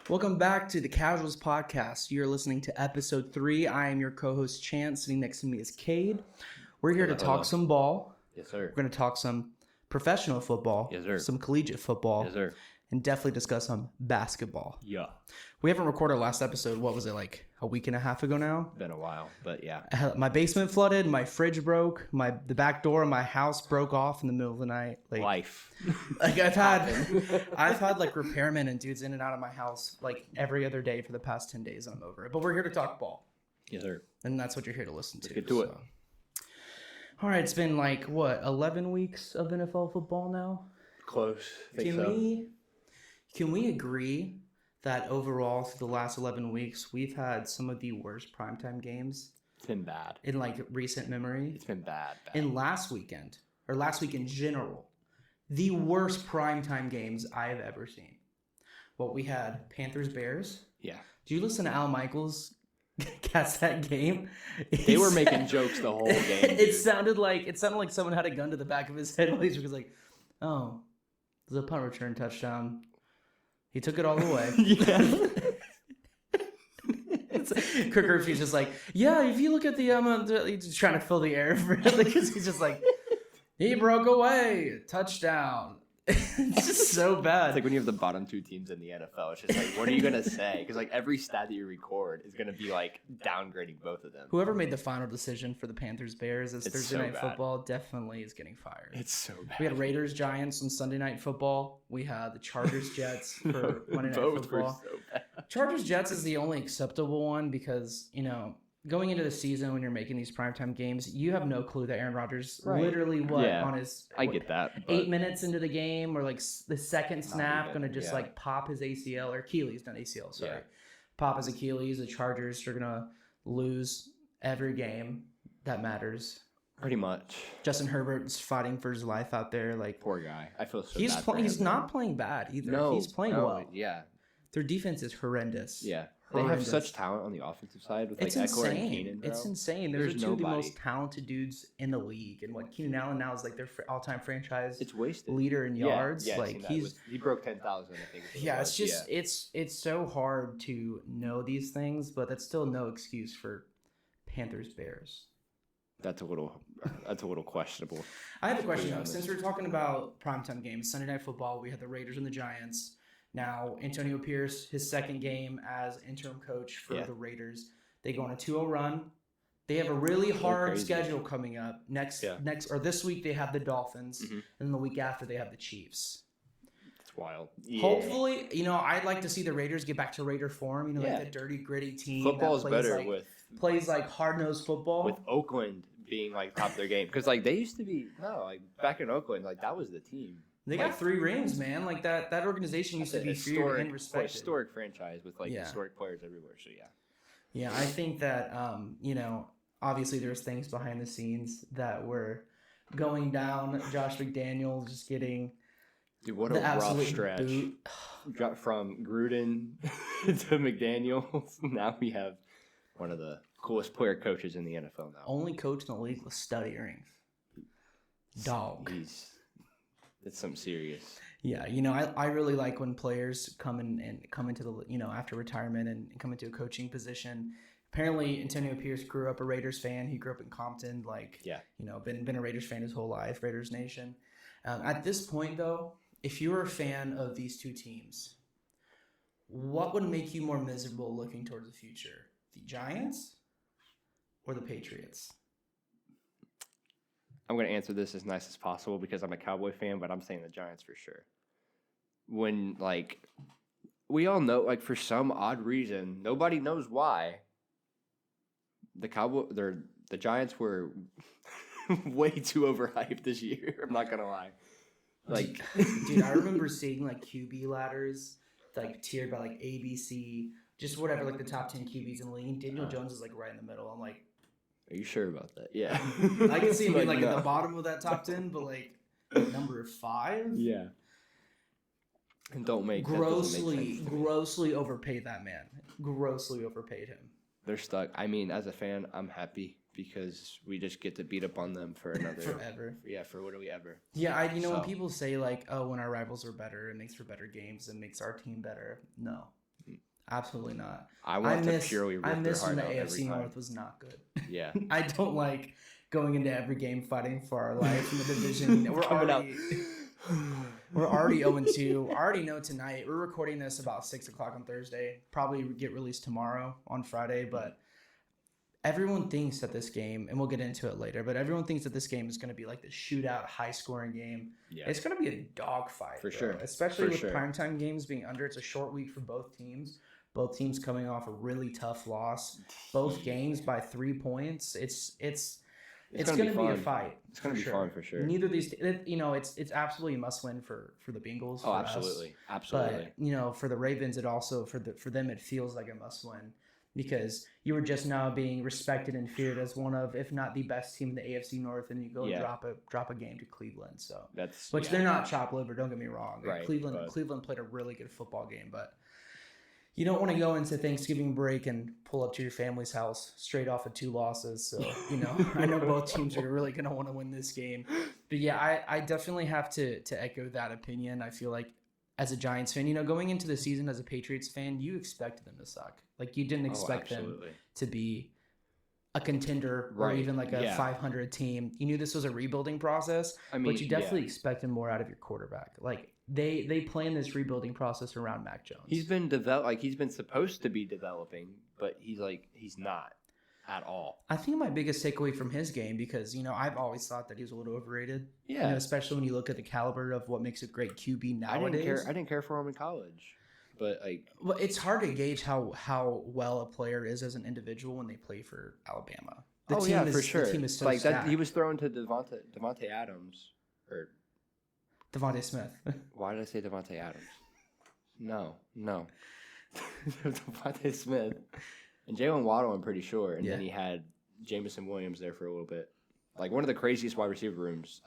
Welcome back to the Casuals Podcast. You're listening to episode 3. I am your co-host Chance. Sitting next to me is Cade. We're here to talk some ball. Yes, sir. We're going to talk some professional football. Yes, sir. Some collegiate football. Yes, sir. And definitely discuss some basketball. Yeah. We haven't recorded our last episode. What was it, like a week and a half ago now? Been a while, but yeah. My basement flooded. My fridge broke. The back door of my house broke off in the middle of the night. Life. Like I've had like repairmen and dudes in and out of my house like every other day for the past 10 days. And I'm over it. But we're here to talk ball. Yes, sir. And that's what you're here to listen to. Let's get to it. All right, it's been like, what, 11 weeks of NFL football now? Close. Can we agree that overall through the last 11 weeks, we've had some of the worst primetime games? It's been bad. In like recent memory? It's been bad. In last week in general, the worst primetime games I have ever seen. What we had, Panthers-Bears. Yeah. Did you listen to Al Michaels cast that game? They were making jokes the whole game. It sounded like someone had a gun to the back of his head while he was like, "Oh, there's a punt return touchdown. He took it all the way." Yeah. Kirk Herbstreit's just like, yeah, if you look at the he's just trying to fill the air for it because he's just like, he broke away, touchdown. It's just so bad. It's like when you have the bottom two teams in the NFL, it's just like, what are you gonna say? Because like every stat that you record is gonna be like downgrading both of them. Whoever made the final decision for the Panthers-Bears as Thursday so Night bad. Football definitely is getting fired. It's so bad. We had Raiders-Giants on Sunday Night Football. We had the Chargers-Jets for Monday Night Both Football. were so bad. Chargers-Jets is the only acceptable one because, going into the season when you're making these primetime games, you have no clue that Aaron Rodgers literally on his I get that. 8 minutes into the game or like the second snap even, going to just like pop his ACL or Achilles, not ACL, sorry. Yeah. Pop his Achilles. The Chargers are going to lose every game that matters. Pretty much. Justin Herbert's fighting for his life out there. Like, Poor guy. I feel so bad for he's him. not playing bad either. No, he's playing well. Yeah. Their defense is horrendous. Yeah. Horrendous. They have such talent on the offensive side with like It's Eckler and insane. Keenan. Bro. It's insane. Those are There's two of the nobody. most talented dudes in the league. And what Keenan Allen now is like their all-time franchise It's wasted. leader in yards. Yeah, like he broke 10,000. I think. it's just it's so hard to know these things, but that's still no excuse for Panthers Bears. That's a little questionable. I have a question though. Since we're talking about primetime games, Sunday Night Football, we had the Raiders and the Giants. Now, Antonio Pierce, his second game as interim coach for the Raiders. They go on a 2-0 run. They have a really hard schedule coming up. This week they have the Dolphins, and then the week after they have the Chiefs. It's wild. Yeah. Hopefully, I'd like to see the Raiders get back to Raider form. Like the dirty, gritty team. Football is better plays like hard-nosed football. With Oakland being like top of their game, because like they used to be back in Oakland, like that was the team. They got 3 rings, man. Like that organization used to be feared and respected. Historic franchise with historic players everywhere. So yeah, I think that obviously there's things behind the scenes that were going down. Josh McDaniels just getting what a rough stretch. Got from Gruden to McDaniels. Now we have one of the coolest player coaches in the NFL now. Only coach in the league with stud earrings. Dog. It's something serious. Yeah, I really like when players come into the after retirement and come into a coaching position. Apparently, Antonio Pierce grew up a Raiders fan. He grew up in Compton, been a Raiders fan his whole life, Raiders Nation. At this point, though, if you're a fan of these two teams, what would make you more miserable looking towards the future? The Giants or the Patriots? I'm going to answer this as nice as possible because I'm a Cowboy fan, but I'm saying the Giants for sure. When, we all know, for some odd reason, nobody knows why, the Giants were way too overhyped this year. I'm not going to lie. Dude, I remember seeing, QB ladders, tiered by, A, B, C, just whatever, the top 10 QBs in the league. Daniel Jones is, right in the middle. I'm like, are you sure about that? Yeah. I can see him being at the bottom of that top 10, but number 5? Yeah. And grossly overpaid that man. Grossly overpaid him. They're stuck. I mean, as a fan, I'm happy because we just get to beat up on them for another forever. Yeah, for literally ever. Yeah, when people say when our rivals are better, it makes for better games, it makes our team better. No. Absolutely not. I want to purely rip their heart when the out every AFC time. North was not good. Yeah. I don't like going into every game fighting for our life in the division. We're already 0-2. I already know tonight. We're recording this about 6 o'clock on Thursday. Probably get released tomorrow on Friday, but everyone thinks that this game, and we'll get into it later, but everyone thinks that this game is going to be like the shootout, high-scoring game. Yeah. It's going to be a dogfight. For sure. Especially with primetime games being under. It's a short week for both teams. Both teams coming off a really tough loss. Both games by 3 points. It's going to be a fight. It's going to be fun for sure. Neither of these, it's absolutely a must win for the Bengals. Oh, absolutely, absolutely. But for the Ravens, it also for them it feels like a must win because you were just now being respected and feared as one of, if not the best team in the AFC North, and you go drop a game to Cleveland. So they're not chopped liver. Don't get me wrong. Right, Cleveland played a really good football game, but. You don't want to go into Thanksgiving break and pull up to your family's house straight off of 2 losses. So, I know both teams are really going to want to win this game. But, yeah, I definitely have to echo that opinion. I feel like as a Giants fan, going into the season as a Patriots fan, you expected them to suck. Like, you didn't expect them to be a contender or even like a 500 team. You knew this was a rebuilding process, but you definitely expected more out of your quarterback. Like, They plan this rebuilding process around Mac Jones. He's been he's been supposed to be developing, but he's not at all. I think my biggest takeaway from his game, because I've always thought that he was a little overrated. Yeah, especially when you look at the caliber of what makes a great QB nowadays. I didn't care for him in college, but well, it's hard to gauge how well a player is as an individual when they play for Alabama. For sure. The team is so like stacked. that. He was thrown to Devontae Adams or. Devontae Smith. Why did I say Devontae Adams? No. Devontae Smith. And Jalen Waddle, I'm pretty sure. And then he had Jamison Williams there for a little bit. Like one of the craziest wide receiver rooms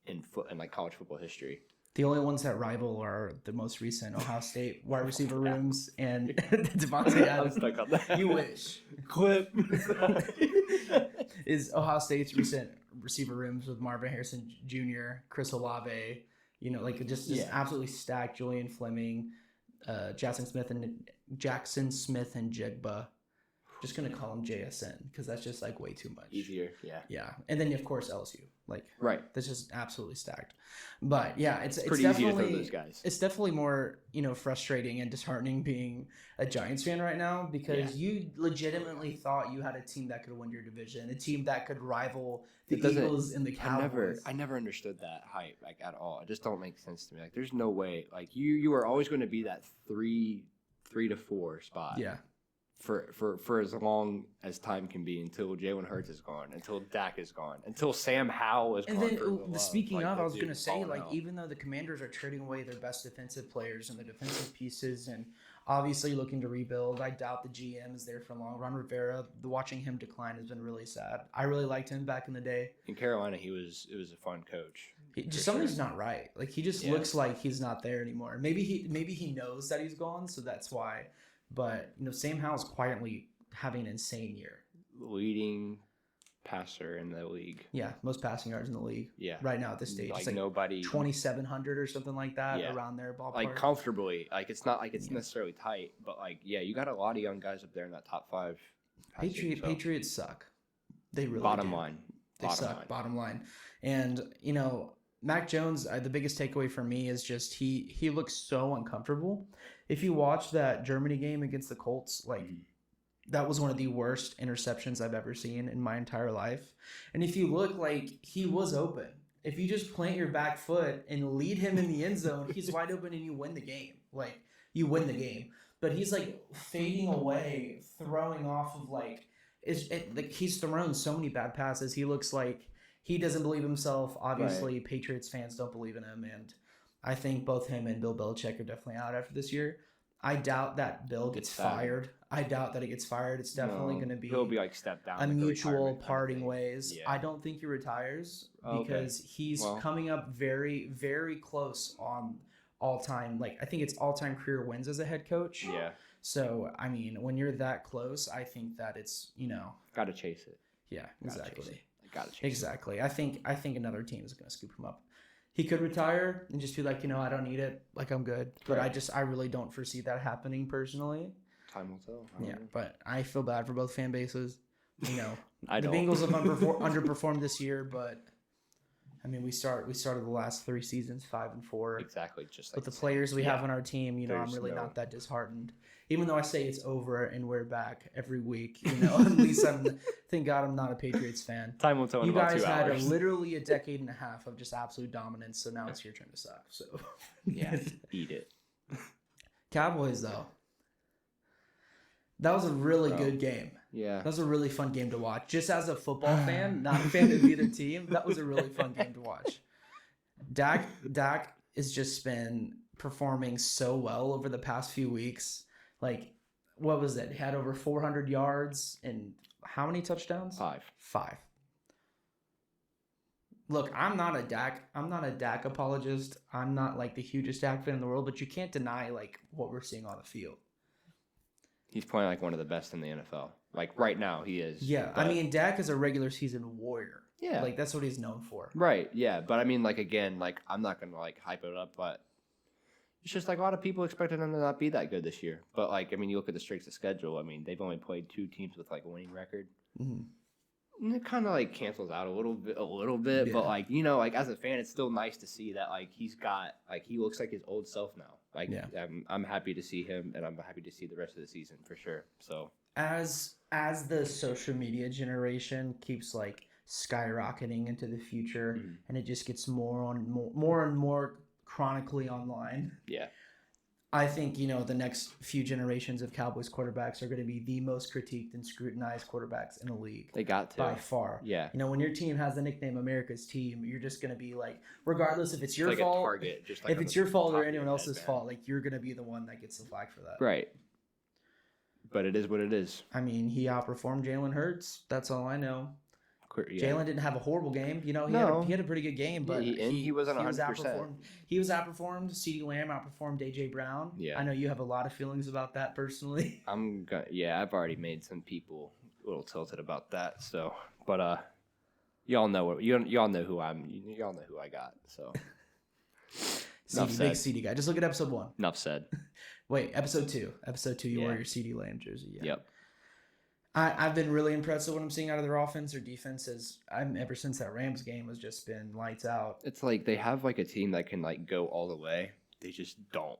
in college football history. The only ones that rival are the most recent Ohio State wide receiver rooms and Devontae Adams. I'm stuck on that. You wish. Clip. Is Ohio State's recent receiver rooms with Marvin Harrison Jr., Chris Olave, just absolutely stacked. Julian Fleming, Jackson Smith and Jigba. Just gonna call him JSN because that's just like way too much. Easier, yeah. And then of course LSU, that's just absolutely stacked. But yeah, it's pretty definitely easy to throw those guys. It's definitely more frustrating and disheartening being a Giants fan right now because you legitimately thought you had a team that could win your division, a team that could rival the Eagles and the Cowboys. I never understood that hype at all. It just don't make sense to me. There's no way. You are always going to be that 3 to 4 spot. Yeah. For as long as time can be until Jalen Hurts is gone, until Dak is gone, until Sam Howell is gone. And then speaking of, I was going to say, even though the Commanders are trading away their best defensive players and the defensive pieces and obviously looking to rebuild, I doubt the GM is there for long. Ron Rivera, watching him decline has been really sad. I really liked him back in the day. In Carolina, it was a fun coach. Something's not right. He just looks like he's not there anymore. Maybe he knows that he's gone, so that's why. But, Sam Howell's quietly having an insane year. Leading passer in the league. Yeah, most passing yards in the league. Yeah. Right now at this stage. It's nobody. 2,700 or something like that around their ballpark. Comfortably. It's not it's necessarily tight, but you got a lot of young guys up there in that top 5. Patriots suck. They really Bottom do. Line. They suck. Bottom line. And, Mac Jones, the biggest takeaway for me is just he looks so uncomfortable. If you watch that Germany game against the Colts, that was one of the worst interceptions I've ever seen in my entire life. And if you look, he was open. If you just plant your back foot and lead him in the end zone, he's wide open and you win the game. You win the game. But he's fading away, throwing off of he's thrown so many bad passes. He looks like he doesn't believe himself. Obviously, Patriots fans don't believe in him, and I think both him and Bill Belichick are definitely out after this year. I doubt that Bill gets fired. I doubt that he gets fired. It's definitely going to be he'll be stepped down, a mutual parting ways. Yeah. I don't think he retires because he's coming up very, very close on all-time. I think it's all-time career wins as a head coach. Yeah. So, when you're that close, I think that it's, got to chase it. Yeah, exactly. Got to exactly. I think another team is going to scoop him up. He could retire and just be I don't need it. I'm good. But I really don't foresee that happening personally. Time will tell. Yeah, but I feel bad for both fan bases. You know, the Bengals have underperformed this year, but I mean, we started the last 3 seasons 5-4. Exactly, just like with the players we have on our team. You know, I'm really not that disheartened. Even though I say it's over and we're back every week, you know, at least thank God I'm not a Patriots fan. Time will tell in about 2 hours. You guys had literally a decade and a half of just absolute dominance, so now it's your turn to suck. So yeah, eat it. Cowboys, though. That was a really good game. Yeah. That was a really fun game to watch. Just as a football fan, not a fan of either team, that was a really fun game to watch. Dak has just been performing so well over the past few weeks. Like, what was it? He had over 400 yards and how many touchdowns? 5. Look, I'm not a Dak apologist. I'm not like the hugest Dak fan in the world, but you can't deny like what we're seeing on the field. He's playing like one of the best in the NFL. Like right now, he is. Yeah, I mean, Dak is a regular season warrior. Yeah, like that's what he's known for. Right. Yeah, but I mean, like again, like I'm not gonna like hype it up, but it's just like a lot of people expected him to not be that good this year. But like, I mean, you look at the strengths of schedule. I mean, they've only played 2 teams with like a winning record. Mm-hmm. And it kind of like cancels out a little bit. Yeah. But like, you know, like as a fan, it's still nice to see that like he looks like his old self now. Like, yeah. I'm happy to see him, and I'm happy to see the rest of the season for sure. So as the social media generation keeps like skyrocketing into the future, and it just gets more and more chronically online. Yeah. I think, you know, the next few generations of Cowboys quarterbacks are going to be the most critiqued and scrutinized quarterbacks in the league. They got to. By far. Yeah. You know, when your team has the nickname America's Team, you're just going to be like, regardless if it's your fault, a target, just like if it's your fault or anyone else's fault, like you're going to be the one that gets the flag for that. Right. But it is what it is. I mean, he outperformed Jalen Hurts. That's all I know. Yeah. Jalen didn't have a horrible game. You know, he had a pretty good game, but he wasn't 100%. He was outperformed. CeeDee Lamb outperformed A.J. Brown. Yeah. I know you have a lot of feelings about that personally. I've already made some people a little tilted about that. So, but y'all know y'all know who I got. So, big CD guy. Just look at episode 1. Enough said. Wait, episode 2. Episode 2, you wore your CeeDee Lamb jersey. Yeah. Yep. I've been really impressed with what I'm seeing out of their offense. Their defense ever since that Rams game has just been lights out. It's like they have like a team that can like go all the way. They just don't.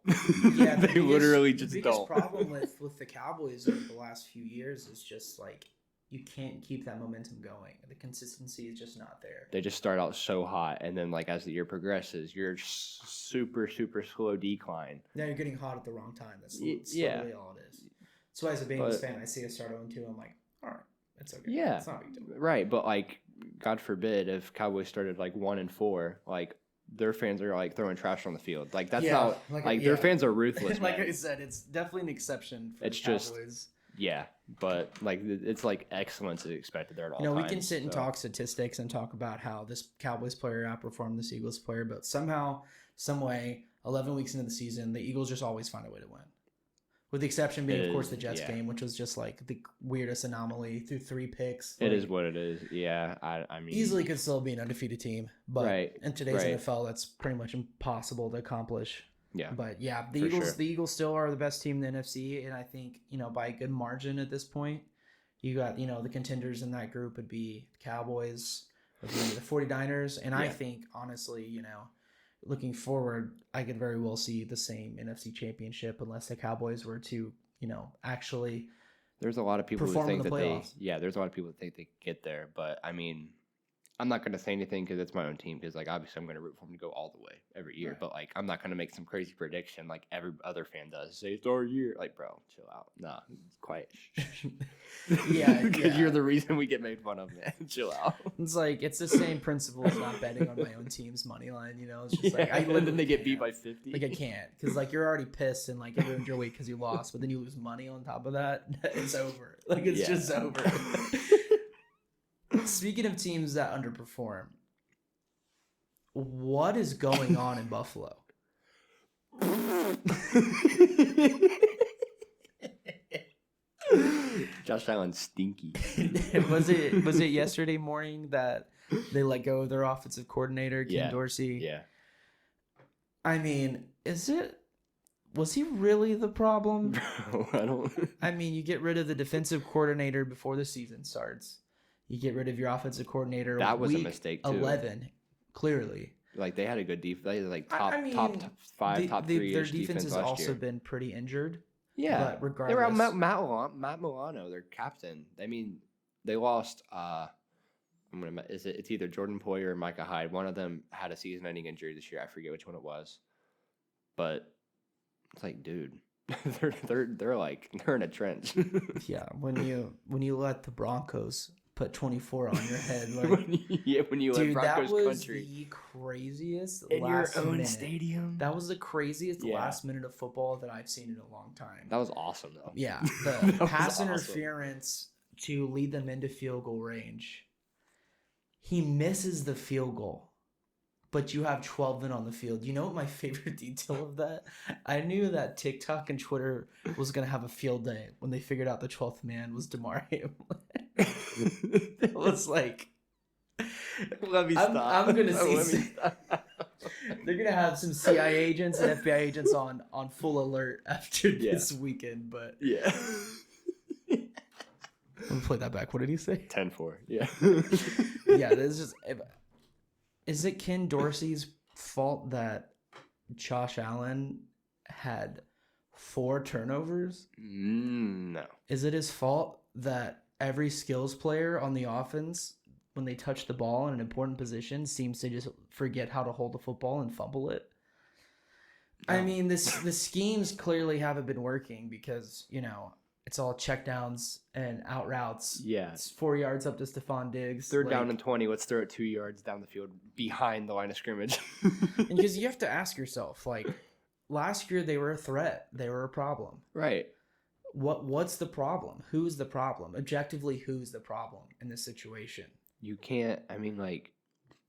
Yeah, they literally just don't. The biggest problem with the Cowboys over the last few years is just like you can't keep that momentum going. The consistency is just not there. They just start out so hot, and then like as the year progresses, you're super slow decline. Now you're getting hot at the wrong time. That's literally all it is. So as a Bengals fan, I see us start 0-2. I'm like, all right, it's okay. Yeah, it's not a big deal. Right, but like, God forbid if Cowboys started like 1-4, like their fans are like throwing trash on the field. Like that's not their fans are ruthless. Like I said, it's definitely an exception for the Cowboys. But like it's like excellence is expected there at all times. We can sit and talk statistics and talk about how this Cowboys player outperformed this Eagles player, but somehow, some way, 11 weeks into the season, the Eagles just always find a way to win. With the exception being, of course, the Jets game, which was just like the weirdest anomaly through 3 picks. It is what it is. Yeah, I mean, easily could still be an undefeated team, but in today's NFL, that's pretty much impossible to accomplish. Yeah, but yeah, the Eagles still are the best team in the NFC, and I think by a good margin at this point. You got the contenders in that group would be Cowboys, would be the 49ers, and I think honestly, looking forward, I could very well see the same NFC Championship unless the Cowboys were to, actually. There's a lot of people who think that there's a lot of people that think they get there, but I mean, I'm not going to say anything because it's my own team. Because like obviously I'm going to root for them to go all the way every year, but like I'm not going to make some crazy prediction like every other fan does. Say it's our year, like bro, chill out. Nah, it's quiet. Because you're the reason we get made fun of, man. Chill out. It's like it's the same principle as not betting on my own team's money line. It's just like and then they get beat by 50. Like I can't because like you're already pissed and like it ruined your week because you lost, but then you lose money on top of that. It's over. Like it's just over. Speaking of teams that underperform, what is going on in Buffalo? Josh Allen's stinky. Was it yesterday morning that they let go of their offensive coordinator, Ken Dorsey? Yeah. I mean, Was he really the problem? Bro, I don't. I mean, you get rid of the defensive coordinator before the season starts. You get rid of your offensive coordinator. That was a mistake too. 11, clearly. Like they had a good defense. They had like top 5, top 3. Their defense has also been pretty injured. Yeah, but regardless, they were out Matt Milano, their captain. I mean, they lost. It's either Jordan Poyer or Micah Hyde. One of them had a season-ending injury this year. I forget which one it was, but it's like, dude, they're in a trench. Yeah, when you let the Broncos put 24 on your head, like when you let Broncos that was country the craziest in your own minute. Stadium. That was the craziest last minute of football that I've seen in a long time. That was awesome, though. Yeah, the pass interference to lead them into field goal range. He misses the field goal, but you have 12 men on the field. You know what my favorite detail of that? I knew that TikTok and Twitter was going to have a field day when they figured out the 12th man was Damar Hamlin. It was like... Let me stop. I'm going to see... They're going to have some CIA agents and FBI agents on full alert after this weekend, but... Yeah. Let me play that back. What did he say? 10-4. Yeah. Yeah, this is just... Is it Ken Dorsey's fault that Josh Allen had 4 turnovers? No. Is it his fault that every skills player on the offense, when they touch the ball in an important position, seems to just forget how to hold the football and fumble it? No. I mean, the schemes clearly haven't been working because, it's all checkdowns and out routes. Yeah. It's 4 yards up to Stephon Diggs. Third down and 20. Let's throw it 2 yards down the field behind the line of scrimmage. And because you have to ask yourself, last year they were a threat. They were a problem. Right. What's the problem? Who's the problem? Objectively, who's the problem in this situation? You can't,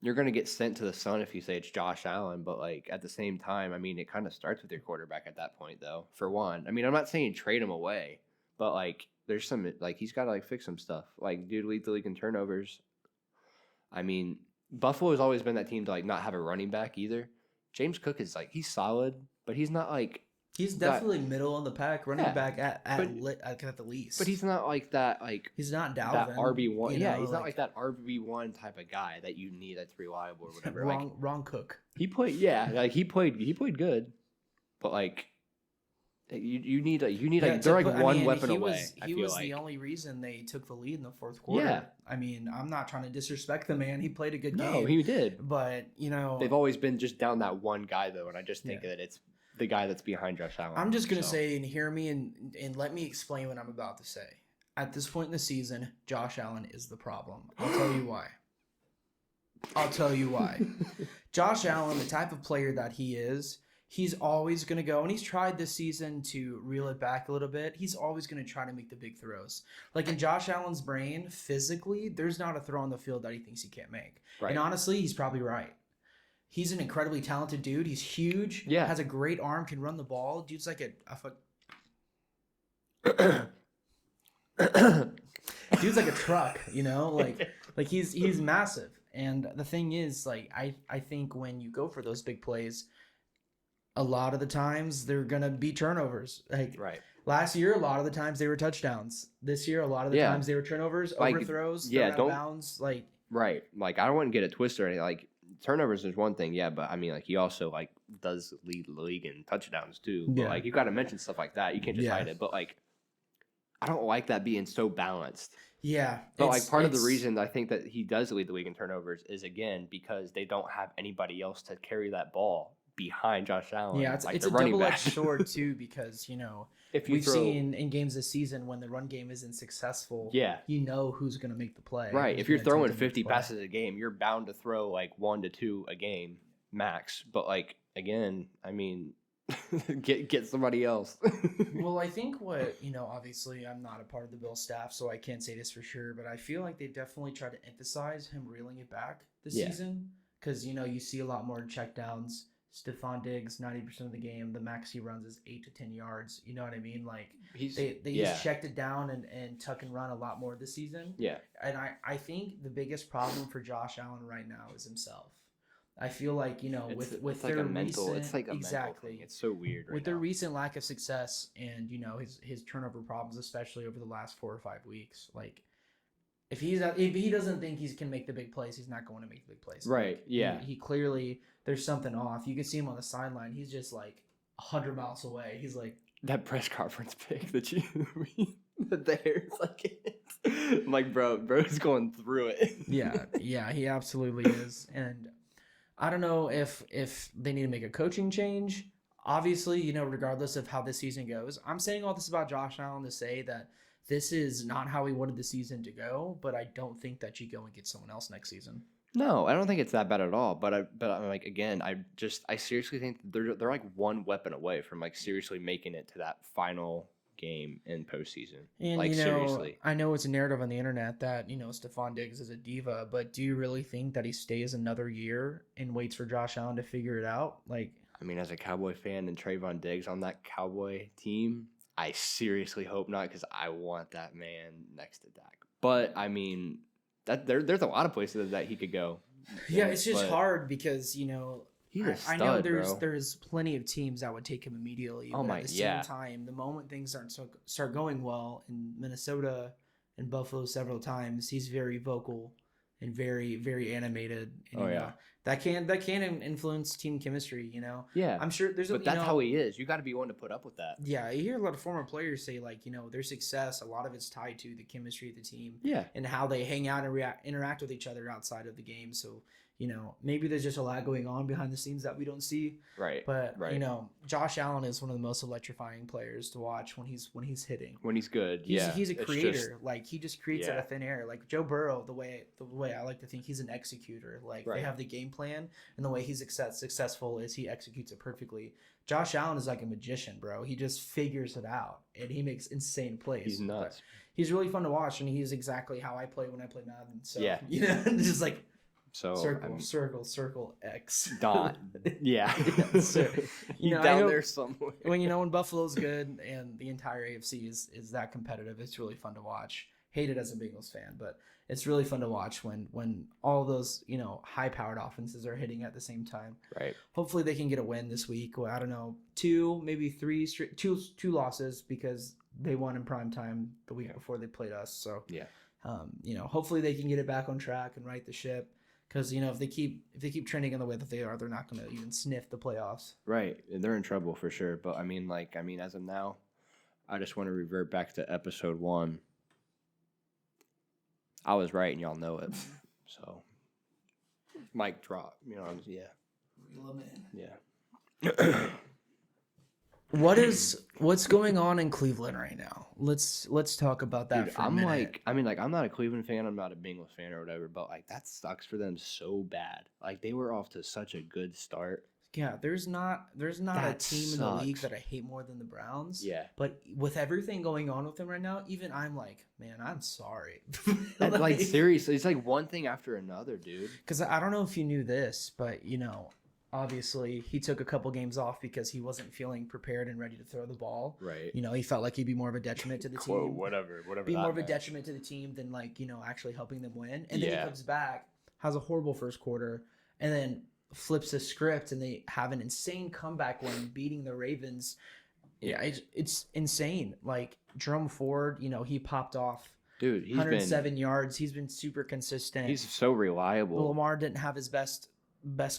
you're going to get sent to the sun if you say it's Josh Allen, but at the same time, it kind of starts with your quarterback at that point, though, for one. I'm not saying trade him away. But, there's some, he's got to, fix some stuff. Dude, lead the league in turnovers. Buffalo's always been that team to, not have a running back either. James Cook is, he's solid, but he's not, He's definitely middle in the pack, running back at the least. But he's not that, He's not Dalvin. That RB1. He's not that RB1 type of guy that you need that's reliable or whatever. Wrong Cook. He played, he played good. But, You need they're one weapon away. He was the only reason they took the lead in the fourth quarter. Yeah. I'm not trying to disrespect the man. He played a good game. No, he did. But, they've always been just down that one guy, though, and I just think that it's the guy that's behind Josh Allen. I'm just going to say, and hear me, and let me explain what I'm about to say. At this point in the season, Josh Allen is the problem. I'll tell you why. Josh Allen, the type of player that he is, he's always going to go, and he's tried this season to reel it back a little bit. He's always going to try to make the big throws. In Josh Allen's brain, physically, there's not a throw on the field that he thinks he can't make. Right. And honestly, he's probably right. He's an incredibly talented dude. He's huge. Yeah. Has a great arm, can run the ball. Dude's like dude's like a truck, he's massive. And the thing is, I think when you go for those big plays, a lot of the times they're going to be turnovers. Right. Last year, a lot of the times they were touchdowns. This year, a lot of the times they were turnovers, overthrows, out of bounds. Right. I don't want to get it twisted or anything. Turnovers is one thing, but he also does lead the league in touchdowns too. But you got to mention stuff like that. You can't just hide it. But I don't like that being so balanced. Yeah. But part of the reason I think that he does lead the league in turnovers is again because they don't have anybody else to carry that ball behind Josh Allen. Yeah, it's a double-edged sword too because if we've seen in games this season when the run game isn't successful, you know who's going to make the play. Right. If you're throwing 50 passes a game, you're bound to throw 1 to 2 a game max. But again, get somebody else. Well, I think obviously I'm not a part of the Bill staff, so I can't say this for sure, but I feel like they definitely try to emphasize him reeling it back this season because you see a lot more checkdowns. Stephon Diggs, 90% of the game, the max he runs is 8 to 10 yards. You know what I mean? They just checked it down and tuck and run a lot more this season. Yeah. And I think the biggest problem for Josh Allen right now is himself. I feel like, with it's their like a mental, recent, it's like a mental exactly, thing. It's so weird right with their now. recent lack of success and, his turnover problems, especially over the last 4 or 5 weeks, like if he doesn't think he can make the big plays, he's not going to make the big plays. Right. Like, Yeah. He clearly, there's something off. You can see him on the sideline. He's just like 100 miles away. He's like, that press conference pic that you the hair's like I'm like, bro's going through it. yeah, he absolutely is. And I don't know if they need to make a coaching change. Obviously, regardless of how this season goes, I'm saying all this about Josh Allen to say that this is not how he wanted the season to go, but I don't think that you go and get someone else next season. No, I don't think it's that bad at all. But I'm like, again, I seriously think they're like one weapon away from like seriously making it to that final game in postseason. And like seriously, I know it's a narrative on the internet that Stephon Diggs is a diva, but do you really think that he stays another year and waits for Josh Allen to figure it out? Like, I mean, as a Cowboy fan and Trayvon Diggs on that Cowboy team, I seriously hope not, because I want that man next to Dak. But I mean, there's a lot of places that he could go. Yeah, it's just hard because he's a stud, I know bro. there's plenty of teams that would take him immediately. Oh but my, at the same time, the moment things start going well in Minnesota and Buffalo several times, he's very vocal and very, very animated. And, that can influence team chemistry. Yeah, I'm sure but that's how he is. You got to be willing to put up with that. Yeah, you hear a lot of former players say like their success, a lot of it's tied to the chemistry of the team. Yeah, and how they hang out and interact with each other outside of the game. So maybe there's just a lot going on behind the scenes that we don't see. Right. But right. Josh Allen is one of the most electrifying players to watch when he's hitting. When he's good, he's a creator. Like he just creates out of thin air. Like Joe Burrow, the way I like to think he's an executor. Like they have the game plan, and the way he's successful is he executes it perfectly. Josh Allen is like a magician, bro. He just figures it out, and he makes insane plays. He's nuts. But he's really fun to watch, and he's exactly how I play when I play Madden. So just like. So circle X. Dot. Yeah. So, down there somewhere. When Buffalo's good and the entire AFC is that competitive, it's really fun to watch. Hate it as a Bengals fan, but it's really fun to watch when all those high-powered offenses are hitting at the same time. Right. Hopefully they can get a win this week. Well, I don't know, 2, maybe 3 straight, two losses because they won in primetime the week before they played us. So hopefully they can get it back on track and right the ship. Because if they keep trending in the way that they are, they're not going to even sniff the playoffs. Right, they're in trouble for sure. But I mean, as of now, I just want to revert back to episode 1. I was right, and y'all know it. So, mic drop. Yeah. What's going on in Cleveland right now? Let's talk about that. Dude, for a minute. I'm not a Cleveland fan. I'm not a Bengals fan or whatever. But that sucks for them so bad. They were off to such a good start. Yeah, there's not a team in the league that I hate more than the Browns. Yeah. But with everything going on with them right now, even I'm like, man, I'm sorry. Seriously, it's one thing after another, dude. Because I don't know if you knew this, but obviously he took a couple games off because he wasn't feeling prepared and ready to throw the ball. Right. He felt like he'd be more of a detriment to the team. Whatever. Be more of a detriment to the team than actually helping them win. And then he comes back, has a horrible first quarter, and then flips the script, and they have an insane comeback win, beating the Ravens. Yeah, it's insane. Jerome Ford, he popped off. Dude, he's 107 yards. He's been super consistent. He's so reliable. Lamar didn't have his best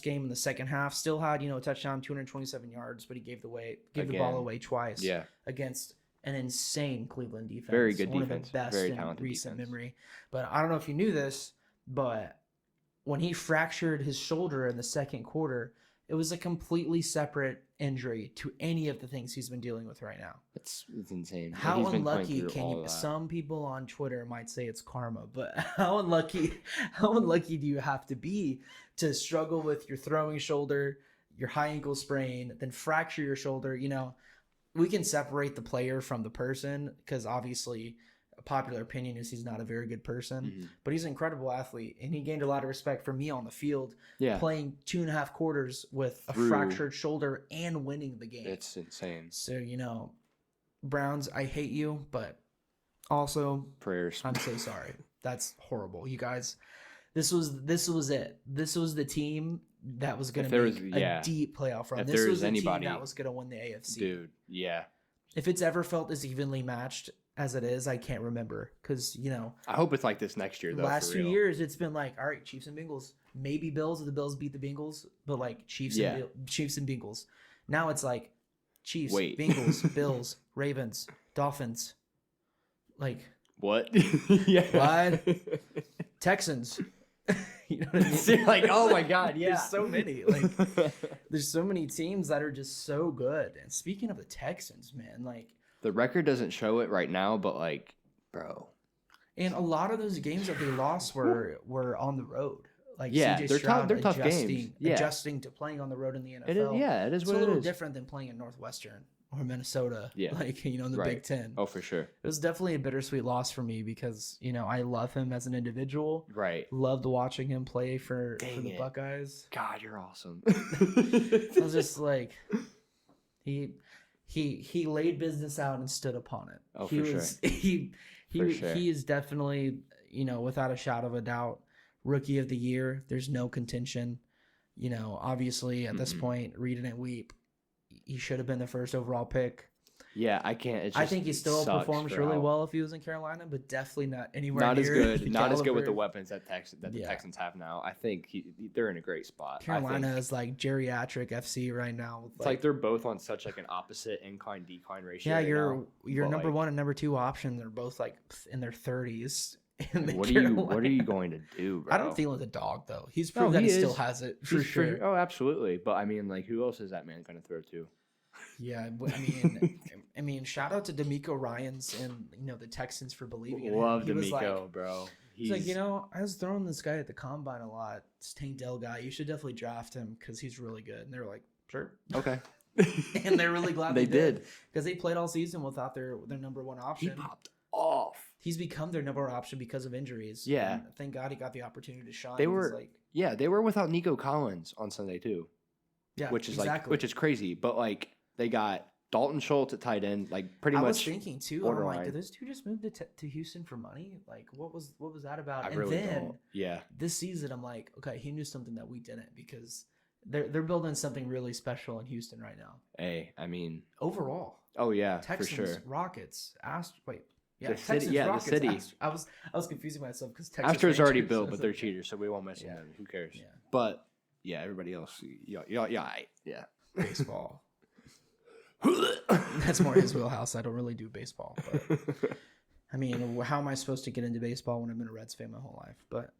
game in the second half. Still had a touchdown, 227 yards, but he gave the ball away twice. Yeah. Against an insane Cleveland defense. Very good One defense. Of the best Very in talented recent defense. memory. But I don't know if you knew this, but when he fractured his shoulder in the second quarter, it was a completely separate injury to any of the things he's been dealing with right now. It's insane. How unlucky can you? Some people on Twitter might say it's karma, but how unlucky do you have to be to struggle with your throwing shoulder, your high ankle sprain, then fracture your shoulder? We can separate the player from the person because obviously a popular opinion is he's not a very good person, but he's an incredible athlete, and he gained a lot of respect from me on the field, playing 2.5 quarters with a fractured shoulder and winning the game. It's insane. So, Browns, I hate you, but also prayers. I'm so sorry. That's horrible. You guys, this was it. This was the team that was going to make a deep playoff run. This was a team that was going to win the AFC. Dude, yeah. If it's ever felt as evenly matched as it is, I can't remember because, you know. I hope it's like this next year, though. Last 2 years, it's been like, all right, Chiefs and Bengals. Maybe Bills if the Bills beat the Bengals, but like Chiefs and Bengals. Now it's like Chiefs, Bengals, Bills, Ravens, Dolphins. Like. What? Yeah. What? Texans. You know what I mean? So you're like, oh my God, yeah. There's so many. Like, there's so many teams that are just so good. And speaking of the Texans, man, like the record doesn't show it right now, but like, bro. And a lot of those games that they lost were on the road. Like CJ they're Stroud tough games. Yeah. Adjusting to playing on the road in the NFL. It is what it is. It's a little different than playing in Northwestern or Minnesota. Yeah. Like, you know, in the Big Ten. Oh, for sure. It was definitely a bittersweet loss for me because, you know, I love him as an individual. Right. Loved watching him play for the Buckeyes. God, you're awesome. I was just like, he laid business out and stood upon it. Oh, for sure. He is definitely, you know, without a shadow of a doubt, rookie of the year. There's no contention. You know, obviously at this point, read it and weep. He should have been the first overall pick. Yeah, I can't. I think he still performs really well if he was in Carolina, but definitely not anywhere not near as good. Not caliber. as good with the weapons that the Texans have now. I think they're in a great spot. Carolina is like geriatric FC right now. It's like they're both on such like an opposite incline decline ratio. Yeah, your number one and number two option. They're both like in their 30s. What are you going to do, bro? I don't feel like a dog though. He's proved that he still has it for sure. Oh, absolutely. But I mean, like, who else is that man going to throw to? Yeah, I mean, shout out to D'Amico Ryans and the Texans for believing in him. Love D'Amico, bro. He's like, I was throwing this guy at the combine a lot. This Tank Dell guy. You should definitely draft him because he's really good. And they were like, sure, okay. And they're really glad they did because they played all season without their number one option. He popped off. He's become their number one option because of injuries. Yeah. And thank God he got the opportunity to shine. They were without Nico Collins on Sunday too. Yeah, which is crazy. But like they got Dalton Schultz at tight end, like pretty much. I was thinking too. I'm like, did those two just move to Houston for money? Like, what was that about? And really then don't. Yeah, this season I'm like, okay, he knew something that we didn't because they're building something really special in Houston right now. Hey, I mean, overall. Oh yeah, Texans, for sure. Rockets, the city. Rockets, the city. I was confusing myself because Texas Astro's already built, but they're cheaters, so we won't mess with them. Who cares? Yeah. But yeah, everybody else, yeah. Baseball. That's more his wheelhouse. I don't really do baseball, but I mean, how am I supposed to get into baseball when I've been a Reds fan my whole life? But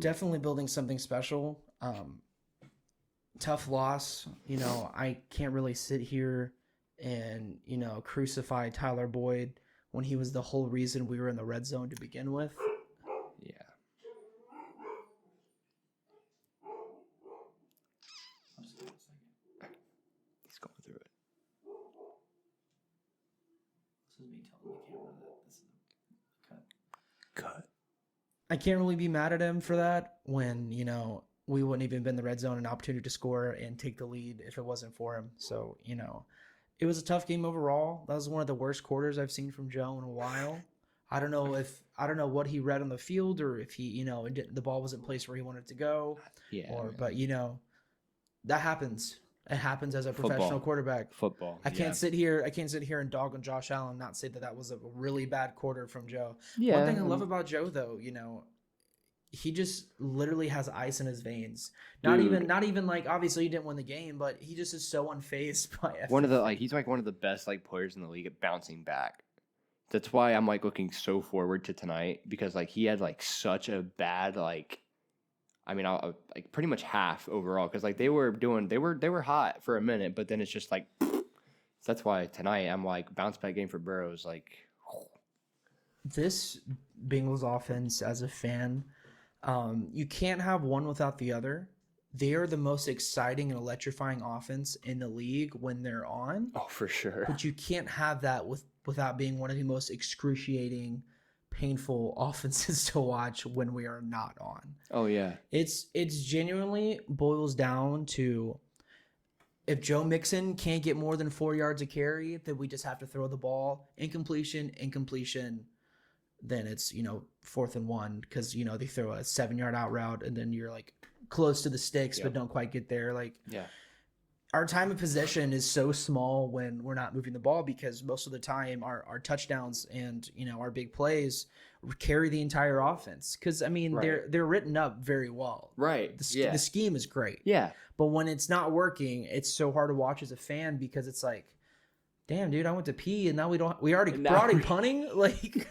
definitely building something special. Tough loss. I can't really sit here and crucify Tyler Boyd when he was the whole reason we were in the red zone to begin with. Yeah. He's going through it. This is me telling the camera that this is a cut. I can't really be mad at him for that when, we wouldn't even been in the red zone, an opportunity to score and take the lead if it wasn't for him. So, it was a tough game overall. That was one of the worst quarters I've seen from Joe in a while. I don't know what he read on the field or if he, the ball wasn't placed where he wanted to go. Yeah. But that happens. It happens as a professional quarterback. Football. I can't sit here and dog on Josh Allen and not say that was a really bad quarter from Joe. Yeah. One thing I love about Joe though, he just literally has ice in his veins. Not even like obviously he didn't win the game, but he just is so unfazed by everything. He's like one of the best like players in the league at bouncing back. That's why I'm like looking so forward to tonight because like he had like such a bad like like pretty much half overall because like they were hot for a minute, but then it's just like that's why tonight I'm like bounce back game for Burrows like this Bengals offense as a fan. You can't have one without the other. They are the most exciting and electrifying offense in the league when they're on. Oh, for sure. But you can't have that without being one of the most excruciating, painful offenses to watch when we are not on. Oh, yeah. It's genuinely boils down to if Joe Mixon can't get more than 4 yards a carry, then we just have to throw the ball. Incompletion. then it's, 4th and 1 because, they throw a 7-yard out route and then you're like close to the sticks, but don't quite get there. Like, our time of possession is so small when we're not moving the ball because most of the time our touchdowns and, our big plays carry the entire offense. Because, I mean, they're written up very well. Right. The scheme is great. Yeah. But when it's not working, it's so hard to watch as a fan because it's like, damn, dude, I went to pee and now we're already punting. Like,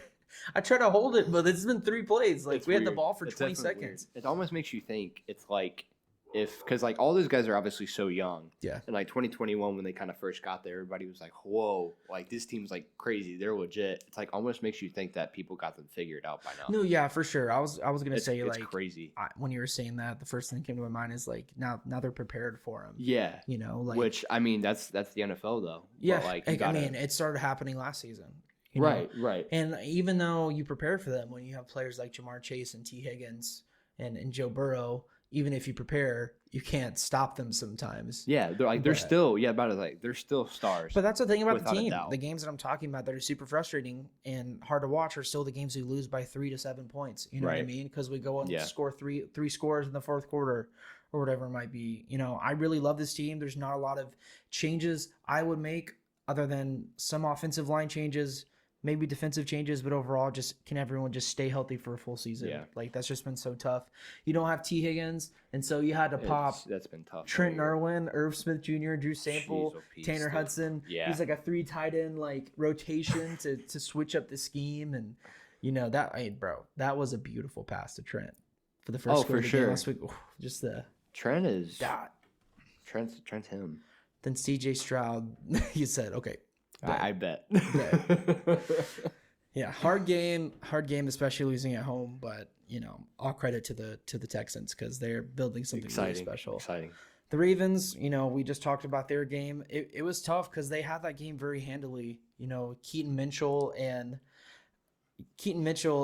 I try to hold it, but it's been 3 plays. Like, we had the ball for 20 seconds. Weird. It almost makes you think it's like, because like all those guys are obviously so young. Yeah. And like 2021, when they kind of first got there, everybody was like, whoa, like this team's like crazy. They're legit. It's like almost makes you think that people got them figured out by now. No, yeah, for sure. I was going to say, it's like, crazy. When you were saying that, the first thing that came to my mind is like, now they're prepared for him. Yeah. Like, which, I mean, that's the NFL though. Yeah. But, like, I mean, it started happening last season. Right. And even though you prepare for them, when you have players like Jamar Chase and T. Higgins and Joe Burrow, even if you prepare, you can't stop them sometimes. Yeah, they're still they're still stars. But that's the thing about the team. The games that I'm talking about that are super frustrating and hard to watch are still the games we lose by 3 to 7 points. You know what I mean? Because we go and score three scores in the 4th quarter or whatever it might be. I really love this team. There's not a lot of changes I would make other than some offensive line changes, maybe defensive changes, but overall, can everyone just stay healthy for a full season? Yeah. Like, that's just been so tough. You don't have T. Higgins, and so you had to pop. That's been tough. Trent Irwin, Irv Smith Jr., Drew Sample, Tanner Hudson. Yeah. He's like a 3 tight end like rotation to switch up the scheme, and that was a beautiful pass to Trent for the first score of the game last week. Just the Trent is dot. Trent's him. Then C.J. Stroud, you said okay. I bet. Yeah, hard game, especially losing at home. But all credit to the Texans because they're building something really special. Exciting. The Ravens, we just talked about their game. It was tough because they had that game very handily. Keaton Mitchell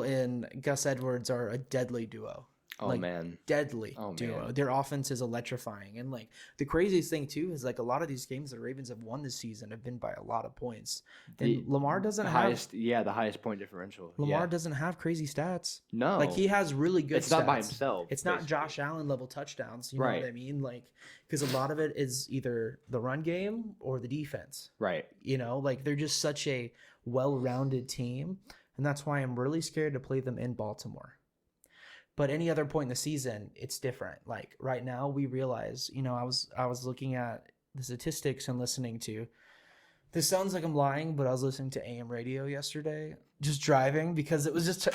and Gus Edwards are a deadly duo. Oh, man. Deadly duo. Man. Their offense is electrifying. And, like, the craziest thing, too, is, like, a lot of these games the Ravens have won this season have been by a lot of points. And Lamar doesn't have... the highest point differential. Lamar doesn't have crazy stats. No. Like, he has really good stats. It's not by himself. It's not Josh Allen-level touchdowns. You know what I mean? Like, because a lot of it is either the run game or the defense. Right. Like, they're just such a well-rounded team. And that's why I'm really scared to play them in Baltimore. But any other point in the season, it's different. Like right now, we realize, I was looking at the statistics and listening to. This sounds like I'm lying, but I was listening to AM radio yesterday, just driving because it was just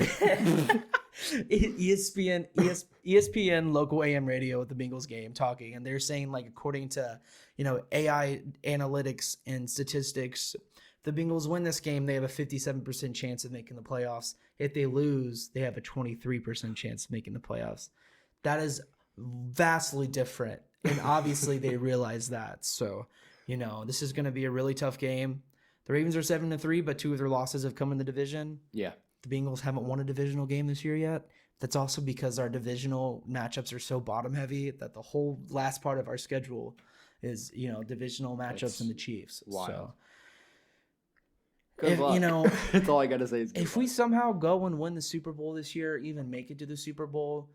ESPN local AM radio with the Bengals game talking, and they're saying like according to AI analytics and statistics, the Bengals win this game, they have a 57% chance of making the playoffs. If they lose, they have a 23% chance of making the playoffs. That is vastly different. And obviously they realize that. So, this is going to be a really tough game. The Ravens are 7-3, but 2 of their losses have come in the division. Yeah. The Bengals haven't won a divisional game this year yet. That's also because our divisional matchups are so bottom heavy that the whole last part of our schedule is, divisional matchups and the Chiefs. Wild. So, good luck. That's all I got to say. If we somehow go and win the Super Bowl this year, even make it to the Super Bowl,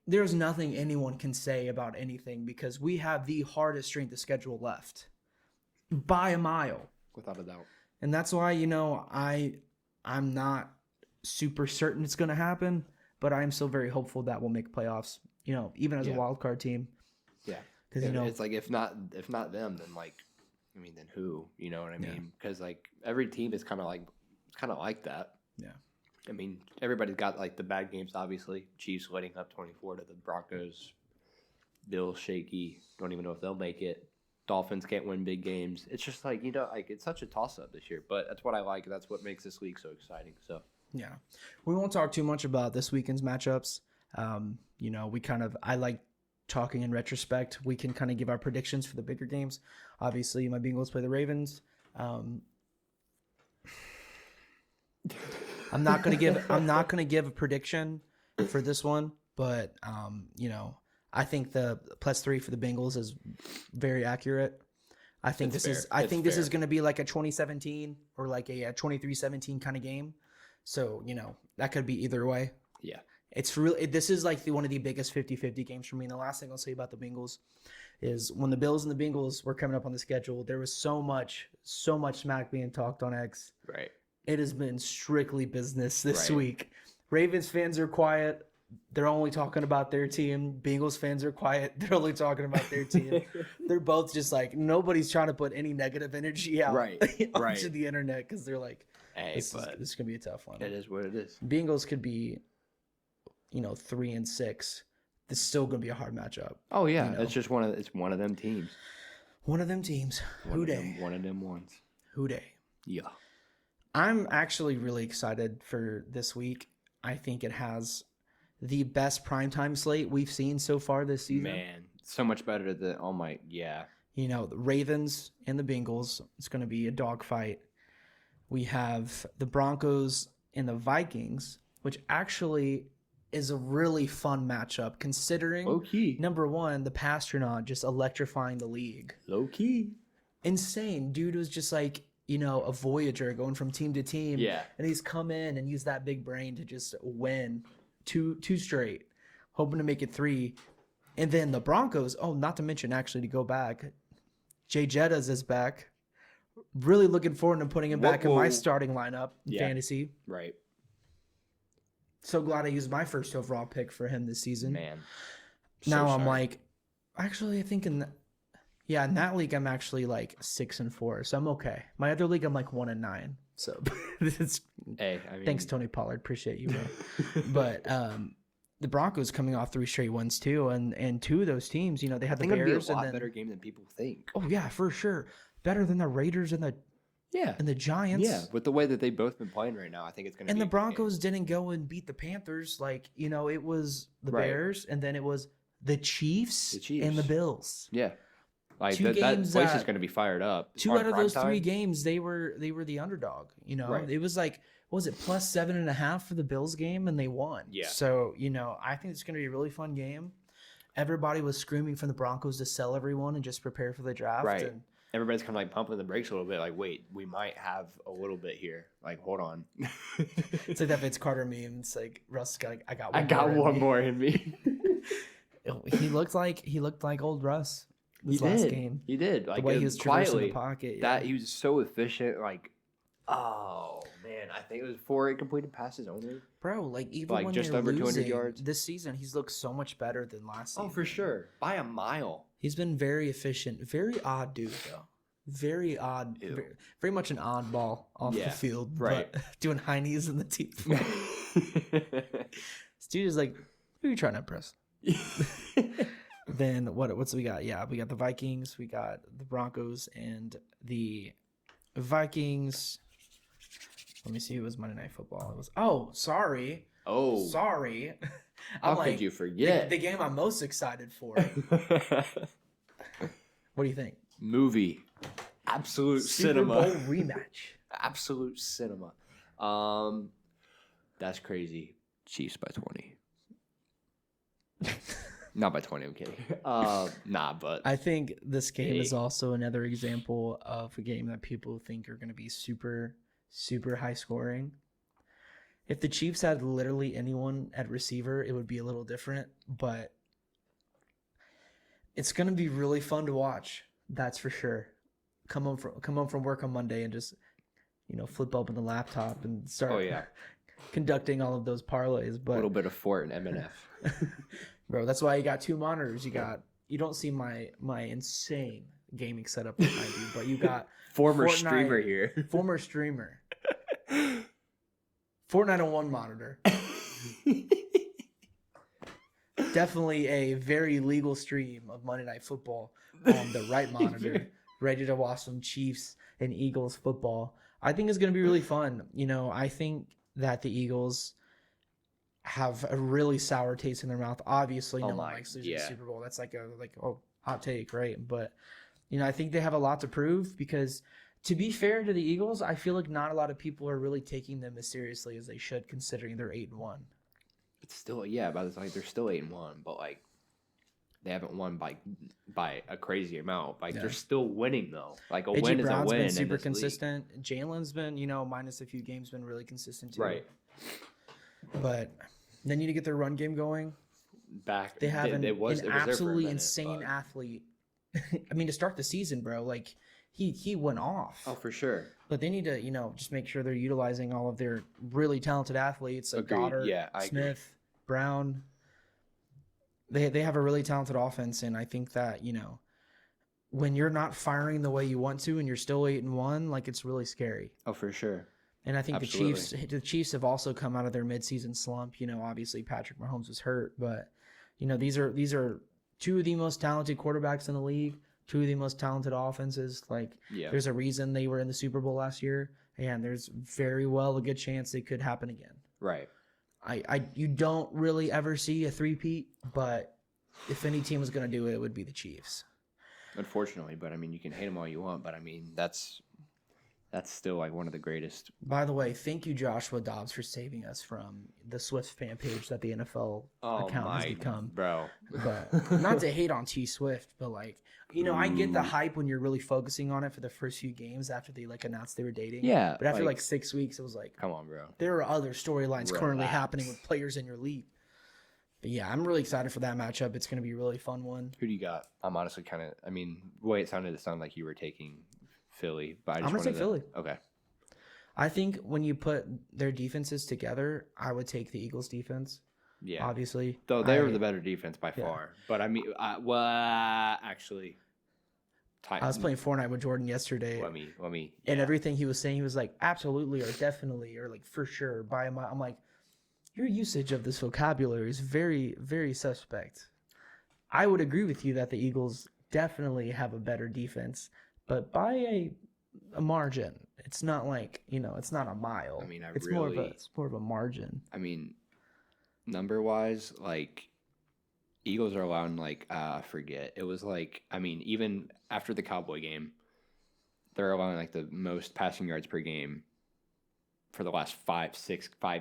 there's nothing anyone can say about anything because we have the hardest strength of schedule left by a mile. Without a doubt. And that's why, I'm not super certain it's going to happen, but I'm still very hopeful that we'll make playoffs, even as a wild card team. Yeah. Because, it's like if not them, then then who? You know what I mean? Because every team is kind of like that. Yeah. I mean, everybody's got the bad games. Obviously, Chiefs letting up 24 to the Broncos. Bills shaky. Don't even know if they'll make it. Dolphins can't win big games. It's just it's such a toss up this year. But that's what I like. That's what makes this league so exciting. So yeah, we won't talk too much about this weekend's matchups. I like talking in retrospect. We can kind of give our predictions for the bigger games. Obviously, my Bengals play the Ravens. I'm not gonna give a prediction for this one, but I think the +3 for the Bengals is very accurate. I think this is going to be like a 2017 or like a 23-17 kind of game. So, you know, that could be either way. Yeah. It's really, this is like one of the biggest 50-50 games for me. And the last thing I'll say about the Bengals is when the Bills and the Bengals were coming up on the schedule, there was so much smack being talked on X. Right. It has been strictly business this week. Ravens fans are quiet. They're only talking about their team. Bengals fans are quiet. They're only talking about their team. They're both just like, nobody's trying to put any negative energy out onto the internet because they're like, hey, this is going to be a tough one. It is what it is. Bengals could be, 3-6. This is still going to be a hard matchup. Oh, yeah. It's just one of them teams. One of them teams. Who day? One of them ones. Who day? Yeah. I'm actually really excited for this week. I think it has the best primetime slate we've seen so far this season. Man, so much better than the Ravens and the Bengals. It's going to be a dogfight. We have the Broncos and the Vikings, which actually is a really fun matchup considering, low-key, number one, the Pasternaut just electrifying the league. Low-key. Insane. Dude was just like, a Voyager going from team to team. Yeah. And he's come in and used that big brain to just win two straight, hoping to make it 3. And then the Broncos, not to mention, actually, to go back, Jay Jettas is back. Really looking forward to putting him back in my starting lineup in fantasy. Right. So glad I used my first overall pick for him this season. Man. Now I'm like, actually, I think in that league, I'm actually like 6-4. So I'm okay. My other league, I'm like 1-9. So it's thanks, Tony Pollard. Appreciate you, bro. But the Broncos coming off 3 straight wins too, and 2 of those teams, they had the Bears. It'll be a lot better game than people think. Oh yeah, for sure. Better than the Raiders and the Giants. Yeah, with the way that they've both been playing right now, I think it's going to be. And the Broncos didn't go and beat the Panthers. Like, it was the Bears, and then it was the Chiefs and the Bills. Yeah. Like 2 that games, place is going to be fired up. 2 out of those 3 games, they were the underdog. It was like, what was it, plus 7.5 for the Bills game, and they won. Yeah. So I think it's going to be a really fun game. Everybody was screaming for the Broncos to sell everyone and just prepare for the draft. Right. And everybody's kind of like pumping the brakes a little bit. Like, wait, we might have a little bit here. Like, hold on. It's like that Vince Carter meme. It's like Russ got like, I got one more in me. He looked like old Russ. Last game. He did. Like, the way he was traversing the pocket. Yeah. That he was so efficient. Like, oh man, I think it was 4 completed passes only. Bro, like even like when just over 200 yards this season, he's looked so much better than last season. Oh, for sure, by a mile. He's been very efficient. Very odd dude though. Very odd. Very much an oddball off the field. Right. But doing high knees in the teeth. This dude is like, who are you trying to impress? Then what's we got? Yeah, we got the Vikings, we got the Broncos, and the Vikings. Let me see who was Monday Night Football. It was sorry. How could you forget? The game I'm most excited for. What do you think? Movie. Absolute Super cinema. Bowl rematch. Absolute cinema. That's crazy. Chiefs by 20. Not by 20, I'm kidding. But I think this game is also another example of a game that people think are going to be super, super high scoring. If the Chiefs had literally anyone at receiver, it would be a little different, but it's going to be really fun to watch. That's for sure. Come home from work on Monday and just, flip open the laptop and start conducting all of those parlays. But a little bit of Fort and M&F. Bro, that's why you got 2 monitors. You don't see my insane gaming setup behind you, but you got former streamer here. Former streamer. Fortnite on 1 monitor. Definitely a very legal stream of Monday Night Football on the right monitor. Ready to watch some Chiefs and Eagles football. I think it's going to be really fun. I think that the Eagles have a really sour taste in their mouth. Obviously, no one likes losing the Super Bowl. That's like a hot take, right? But I think they have a lot to prove because, to be fair to the Eagles, I feel like not a lot of people are really taking them as seriously as they should, considering they're 8-1. It's still but it's like they're still 8-1. But like, They haven't won by a crazy amount. Like they're still winning though. Like a AJ win Brown's is a win. been super in this consistent. Jalen's been, minus a few games, been really consistent too. Right. But they need to get their run game going. Back. They have it was there for a absolutely minute, insane but... athlete. I mean, to start the season, bro, like he went off. Oh, for sure. But they need to, just make sure they're utilizing all of their really talented athletes, like Goddard, Smith, Brown. They have a really talented offense, and I think that, when you're not firing the way you want to and you're still 8-1, like it's really scary. Oh, for sure. And I think the Chiefs have also come out of their midseason slump. Obviously Patrick Mahomes was hurt, but these are two of the most talented quarterbacks in the league, two of the most talented offenses. Like there's a reason they were in the Super Bowl last year, and there's very well a good chance it could happen again. Right. You don't really ever see a three-peat, but if any team was going to do it, it would be the Chiefs. Unfortunately, but I mean, you can hate them all you want, but I mean, that's still like one of the greatest. By the way, thank you, Joshua Dobbs, for saving us from the Swift fan page that the NFL account has become. Bro. But not to hate on T Swift, but like, I get the hype when you're really focusing on it for the first few games after they like announced they were dating. Yeah. But after like 6 weeks, it was like, come on, bro. There are other storylines currently happening with players in your league. But yeah, I'm really excited for that matchup. It's going to be a really fun one. Who do you got? I'm honestly kind of, the way it sounded like you were taking Philly. But I'm going to say Philly. Okay. I think when you put their defenses together, I would take the Eagles defense. Yeah. Obviously. Though they were the better defense by far. But actually. I was playing Fortnite with Jordan yesterday. Let me. And everything he was saying, he was like, absolutely or definitely or like for sure. I'm like, your usage of this vocabulary is very, very suspect. I would agree with you that the Eagles definitely have a better defense, but by a margin. It's not like, it's not a mile. It's more of a margin. Number-wise, like, Eagles are allowing, like, I forget. It was like, even after the Cowboy game, they're allowing, like, the most passing yards per game for the last five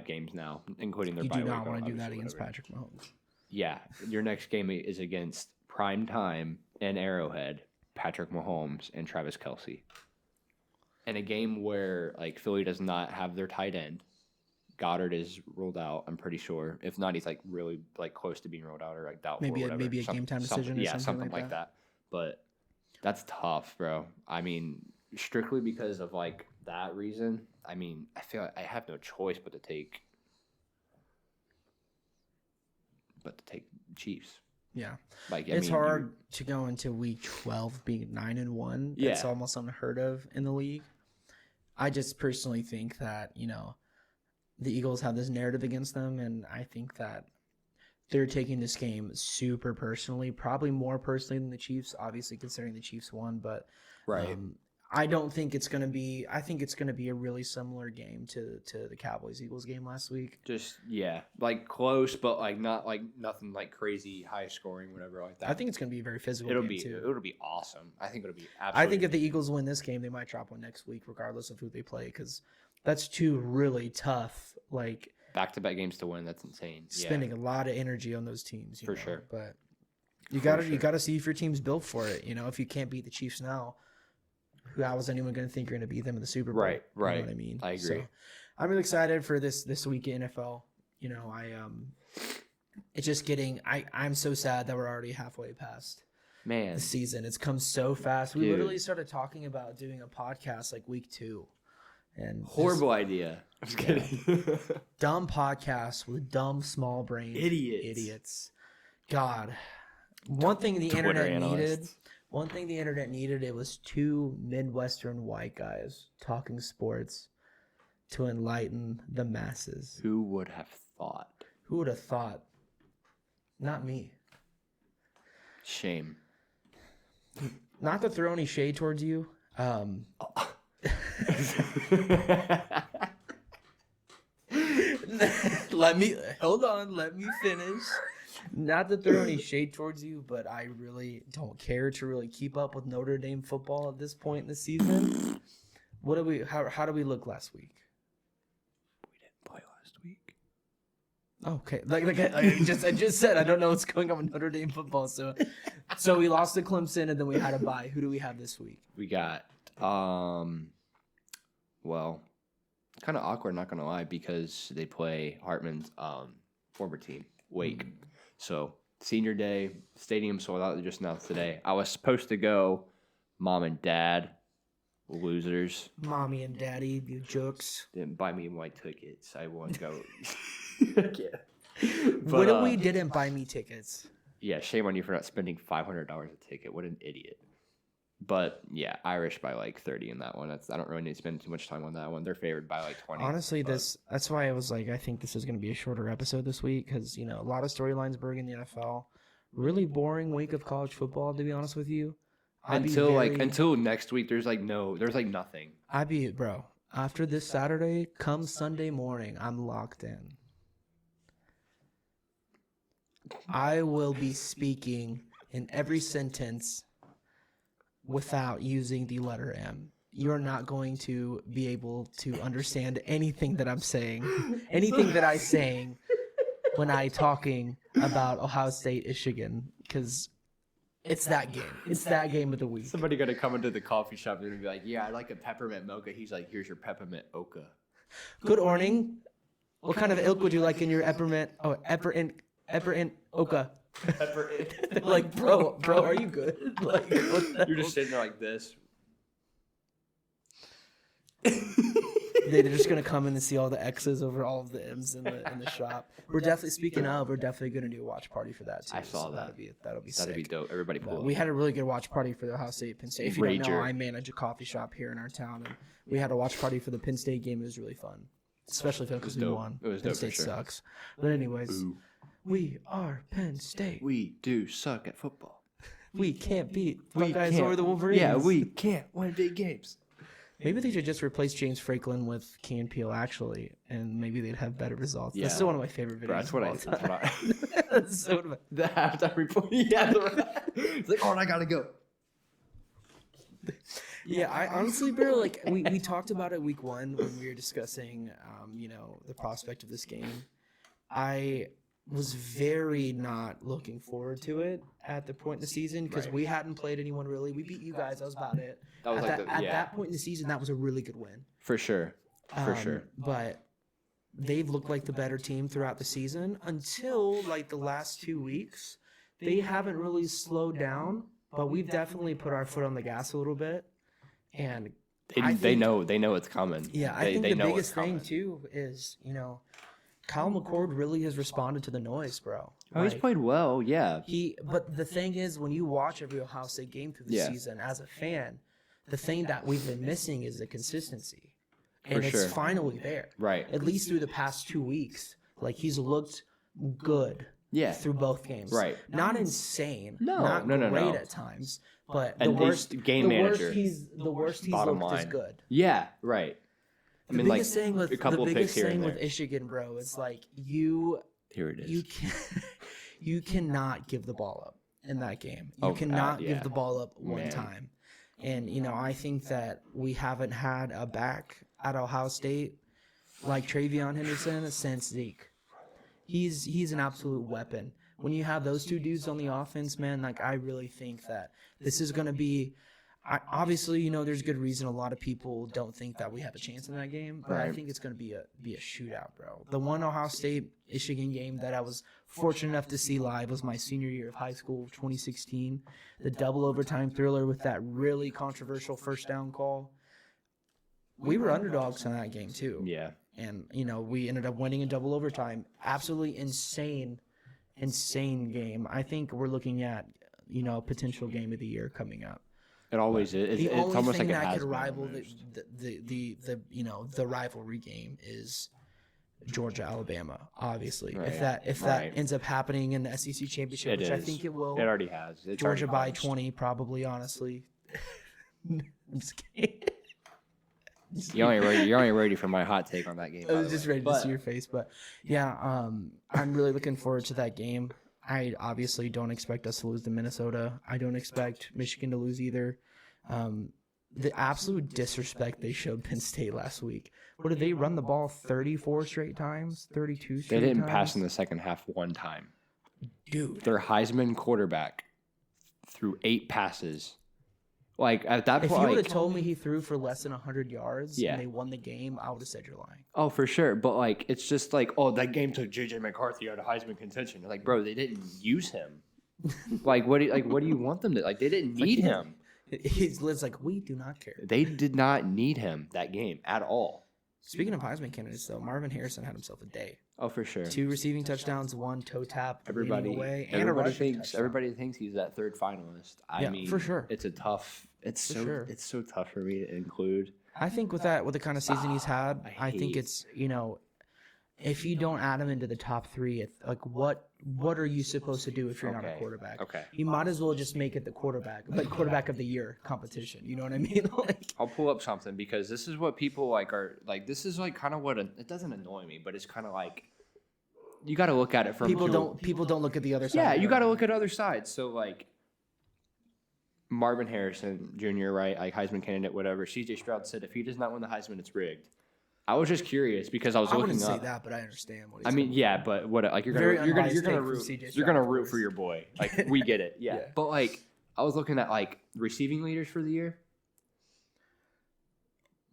games now, including their bye week. You do not want to do that against Patrick Mahomes. Yeah. Your next game is against Primetime and Arrowhead, Patrick Mahomes and Travis Kelce. In a game where, like, Philly does not have their tight end. Goddard is ruled out, I'm pretty sure. If not, he's, like, really, like, close to being ruled out or, like, doubtful or whatever. Maybe a game-time decision or something like that. But that's tough, bro. Strictly because of, like, that reason, I feel like I have no choice but to take Chiefs. Yeah. It's hard to go into week 12 being 9-1. Yeah. It's almost unheard of in the league. I just personally think that, the Eagles have this narrative against them, and I think that they're taking this game super personally, probably more personally than the Chiefs, obviously considering the Chiefs won, but I don't think it's going to be – I think it's going to be a really similar game to the Cowboys-Eagles game last week. Just, yeah, like close, but like not like nothing like crazy high scoring, whatever like that. I think it's going to be a very physical game too. It'll be awesome. I think it'll be absolutely I think if the Eagles win this game, they might drop one next week regardless of who they play because that's two really tough, like – back-to-back games to win. That's insane. Spending a lot of energy on those teams. For sure. But you got to see if your team's built for it. If you can't beat the Chiefs now, how is anyone going to think you're going to beat them in the Super Bowl? Right. You know what I mean? I agree. So, I'm really excited for this week in NFL. It's just getting. I'm so sad that we're already halfway past the season. It's come so fast. We literally started talking about doing a podcast like week 2. And horrible idea. I'm just kidding. Dumb podcast with dumb small brain idiots. God, one thing the internet needed, it was 2 Midwestern white guys talking sports to enlighten the masses. Who would have thought? Who would have thought? Not me. Shame. Not to throw any shade towards you. Let me finish. Not to throw any shade towards you, but I really don't care to really keep up with Notre Dame football at this point in the season. How do we look last week? We didn't play last week. Okay, like I just said, I don't know what's going on with Notre Dame football. So we lost to Clemson, and then we had a bye. Who do we have this week? We got, well, kind of awkward, not gonna lie, because they play Hartman's former team, Wake. So senior day, stadium sold out just announced today. I was supposed to go, mom and dad, losers. Mommy and daddy, you jokes. Didn't buy me my tickets. I won't go. What if we didn't buy me tickets? Yeah, shame on you for not spending $500 a ticket. What an idiot. But yeah, Irish by like 30 in that one. I don't really need to spend too much time on that one. They're favored by like 20. Honestly, that's why I was like, I think this is going to be a shorter episode this week because a lot of storylines brewing in the NFL. Really boring week of college football, to be honest with you. Until next week, there's nothing. Bro. After this Saturday, come Sunday morning, I'm locked in. I will be speaking in every sentence without using the letter M. You're not going to be able to understand anything that I'm saying, anything that I'm saying when I'm talking about Ohio State, Michigan, because it's that game. It's that game of the week. Somebody gonna come into the coffee shop and be like, "Yeah, I like a peppermint mocha." He's like, "Here's your peppermint oka." Good morning. What kind of ilk would you like in your peppermint? Oh, peppermint oka. Like, bro, are you good? Like, you're just sitting there like this. They're just gonna come in and see all the X's over all of the M's in the shop. We're definitely gonna do a watch party for that too. I saw that. That'll be sick. That'd be dope. Everybody pull. We had a really good watch party for the Ohio State Penn State. If you don't know, I manage a coffee shop here in our town, and we had a watch party for the Penn State game. It was really fun, especially because we won. It was Penn dope State for sure. sucks, but anyways, we are Penn State. We do suck at football. We can't beat Buckeyes or the Wolverines. Yeah, we can't win big games. Maybe they should just replace James Franklin with Key and Peele, actually, and maybe they'd have better results. Yeah. That's still one of my favorite videos. Bro, that's what I that's so the halftime report. Yeah, it's like, I gotta go. Yeah, I honestly, bro, like we talked about it week one when we were discussing, the prospect of this game. I was very not looking forward to it at the point in the season because we hadn't played anyone really. We beat you guys. That was about it. That was at that point in the season, that was a really good win. For sure. But they've looked like the better team throughout the season until like the last 2 weeks. They haven't really slowed down, but we've definitely put our foot on the gas a little bit. And they know it's coming. Yeah, I think the biggest thing too is, Kyle McCord really has responded to the noise, bro. Oh, he's played well, yeah. But the thing is, when you watch every Ohio State game through the season as a fan, the thing that we've been missing is the consistency. And it's finally there. Right. At least through the past 2 weeks. Like, he's looked good through both games. Right. Not insane. No. Great at times. But the worst he's looked is good. Yeah, right. The biggest thing with Michigan, bro, is like here it is. You cannot give the ball up in that game. You cannot give the ball up one time. And I think that we haven't had a back at Ohio State like TreVeyon Henderson since Zeke. He's an absolute weapon. When you have those two dudes on the offense, man, like I really think that this is going to be. Obviously, there's good reason a lot of people don't think that we have a chance in that game, but I think it's going to be a shootout, bro. The one Ohio State Michigan game that I was fortunate enough to see live was my senior year of high school, 2016. The double overtime thriller with that really controversial first down call. We were underdogs in that game too. Yeah. And we ended up winning in double overtime. Absolutely insane game. I think we're looking at potential game of the year coming up. It always is. It's almost like it has been. The only thing that could rival the rivalry game is Georgia-Alabama, obviously. Right. If that ends up happening in the SEC championship, I think it will. It already has. Georgia by 20, probably. Honestly, I'm just kidding. You're only ready for my hot take on that game. I was just ready to see your face, but yeah, I'm really looking forward to that game. I obviously don't expect us to lose to Minnesota. I don't expect Michigan to lose either. the absolute disrespect they showed Penn State last week. What did they run the ball 34 straight times? 32 straight times? They didn't pass in the second half one time. Dude. Their Heisman quarterback threw 8 passes. Like, at that point... If you would have told me he threw for less than 100 yards yeah. and they won the game, I would have said you're lying. Oh, for sure. But, like, it's just like, oh, that game took J.J. McCarthy out of Heisman contention. Like, bro, they didn't use him. What do you want them to... Like, they didn't need him. It's like, we do not care. They did not need him that game at all. Speaking of Heisman candidates, though, Marvin Harrison had himself a day. Oh, for sure. 2 receiving touchdowns, 1 toe tap, everybody away, and everybody thinks he's that third finalist. I mean, for sure. It's so tough for me to include. I think with the kind of season he's had, I think it's, if you don't add him into the top 3, like what are you supposed to do if you're not a quarterback? Okay. You might as well just make it the quarterback of the year competition. You know what I mean? Like, I'll pull up something because this is what people are like. This is like kind of what it doesn't annoy me, but it's kind of like you got to look at it from people don't look at the other side. Yeah, you got to look at other sides. So like Marvin Harrison Jr., right? Like Heisman candidate, whatever. C.J. Stroud said if he does not win the Heisman, it's rigged. I was just curious because I was looking up. I wouldn't say that, but I understand what he's saying. Yeah, but what like you're gonna root for your boy. Like we get it. Yeah. But like I was looking at like receiving leaders for the year.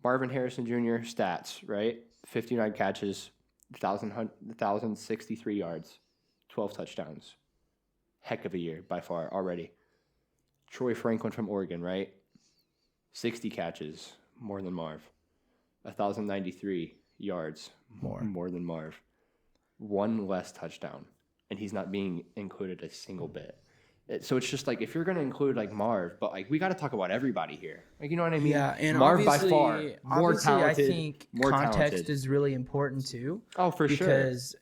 Marvin Harrison Jr. stats, right? 59 catches, 1,063 yards, 12 touchdowns. Heck of a year by far already. Troy Franklin from Oregon, right? 60 catches, more than Marv. 1,093 yards, more than Marv. 1 less touchdown, and he's not being included a single bit. So it's just like if you're going to include like Marv, but like we got to talk about everybody here. Like you know what I mean? Yeah, and Marv by far more talented. I think context is really important too. Oh, for sure. Because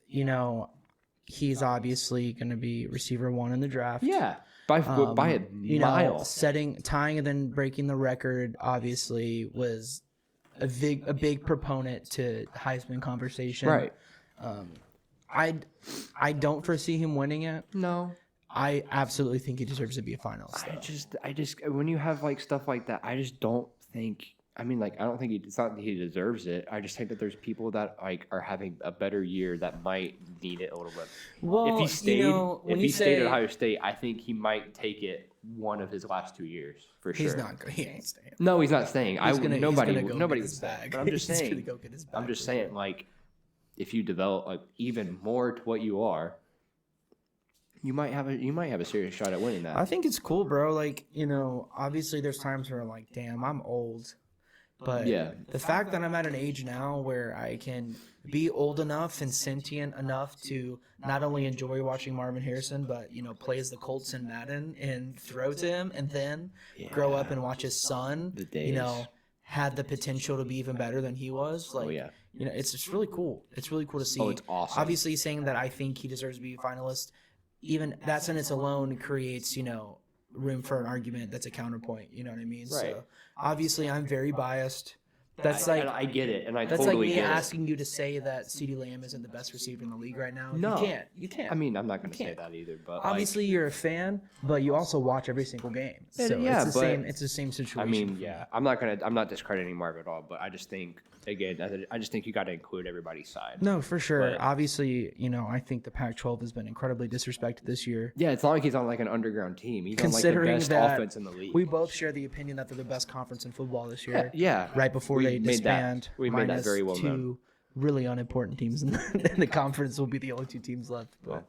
he's obviously going to be receiver 1 in the draft. Yeah. By a mile. Tying and then breaking the record obviously was a big proponent to Heisman conversation. Right. I don't foresee him winning it. No. I absolutely think he deserves to be a finalist. I just when you have like stuff like that, I just don't think. I mean, like I don't think it's not that he deserves it. I just think that there's people that like are having a better year that might need it a little bit. Well, if he stayed at Ohio State, I think he might take it one of his last 2 years for sure. He's not. He ain't staying. No, he's not staying. Nobody would stay. But I'm just saying. I'm just saying, like, if you develop like even more to what you are, you might have a serious shot at winning that. I think it's cool, bro. Like obviously there's times where I'm like, damn, I'm old. But the fact that I'm at an age now where I can be old enough and sentient enough to not only enjoy watching Marvin Harrison, but, play as the Colts in Madden and throw to him and then grow up and watch his son, had the potential to be even better than he was. Like, it's just really cool. It's really cool to see. Oh, it's awesome. Obviously saying that I think he deserves to be a finalist, even that sentence alone creates, room for an argument that's a counterpoint. You know what I mean? Right. So obviously I'm very biased. That's I get it, and I that's totally like me get asking you to say that CeeDee Lamb isn't the best receiver in the league right now. No, you can't. I mean, I'm not going to say that either. But obviously, you're a fan, but you also watch every single game. So it's the same situation. I mean, I'm not discrediting Marv at all, but I just think you got to include everybody's side. No, for sure. But, obviously, I think the Pac-12 has been incredibly disrespected this year. Yeah, it's not like he's on like an underground team. He's on like the best offense in the league. We both share the opinion that they're the best conference in football this year. Yeah. Right before they disband. We made that very well known. 2 really unimportant teams in the conference will be the only 2 teams left. But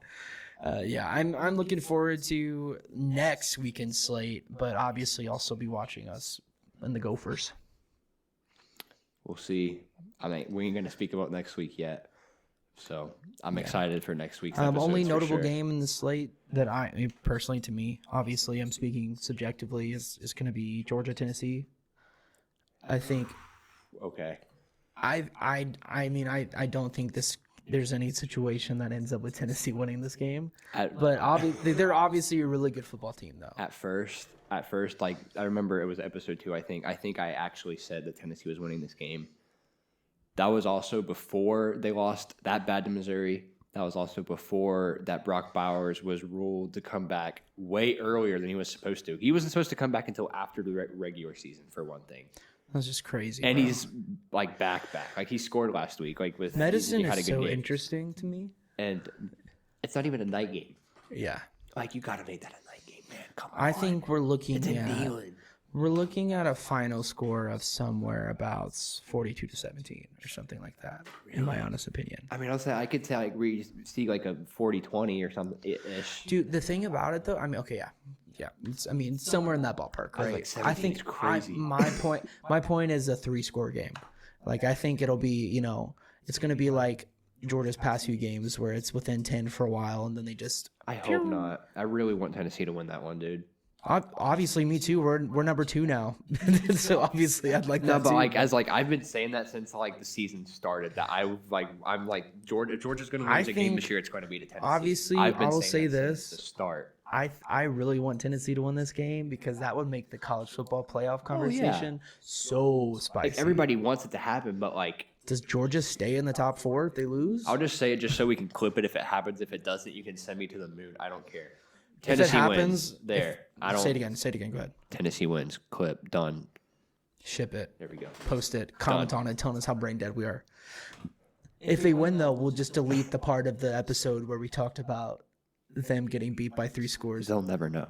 I'm looking forward to next weekend's slate, but obviously also be watching us and the Gophers. We'll see. I mean, we ain't going to speak about next week yet. So I'm excited for next week's episode. Only notable game in the slate that personally, to me, obviously I'm speaking subjectively, is going to be Georgia-Tennessee. I think. Okay. I mean, I don't think there's any situation that ends up with Tennessee winning this game. But obviously, they're obviously a really good football team, though. At first, like I remember it was episode 2. I think I actually said that Tennessee was winning this game. That was also before they lost that bad to Missouri. That was also before that Brock Bowers was ruled to come back way earlier than he was supposed to. He wasn't supposed to come back until after the regular season, for one thing. That's just crazy. And bro. he's like back. Like he scored last week. Like with medicine he had is a good so game. interesting to me. And it's not even a night game. Yeah. Like you got to make that a night game, man. Come on. I think we're looking It's in at Neyland. we're looking at a final score of somewhere about 42-17 or something like that. Really? In my honest opinion. I mean, I could say like we see like a 40-20 or something ish. Dude, the thing about it though, I mean, okay, yeah. It's somewhere in that ballpark, right? Like I think crazy. my point is a 3-score game. Like I think it'll be, it's going to be like Georgia's past few games where it's within 10 for a while and then they just. I hope not. I really want Tennessee to win that one, dude. Obviously, me too. We're number 2 now, so obviously I'd like that. No, but too. I've been saying that since like the season started. That I'm like Georgia's going to lose a game this year. It's going to be to Tennessee. Obviously, I've been I will saying say that this: since the start. I really want Tennessee to win this game because that would make the college football playoff conversation so spicy. Like, everybody wants it to happen, but like. Does Georgia stay in the top 4 if they lose? I'll just say it just so we can clip it if it happens. If it doesn't, you can send me to the moon. I don't care. If Tennessee it happens, wins. There. I don't. Say it again. Go ahead. Tennessee wins. Clip. Done. Ship it. There we go. Post it. Comment on it. Telling us how brain dead we are. If they win, though, we'll just delete the part of the episode where we talked about them getting beat by 3 scores. They'll never know.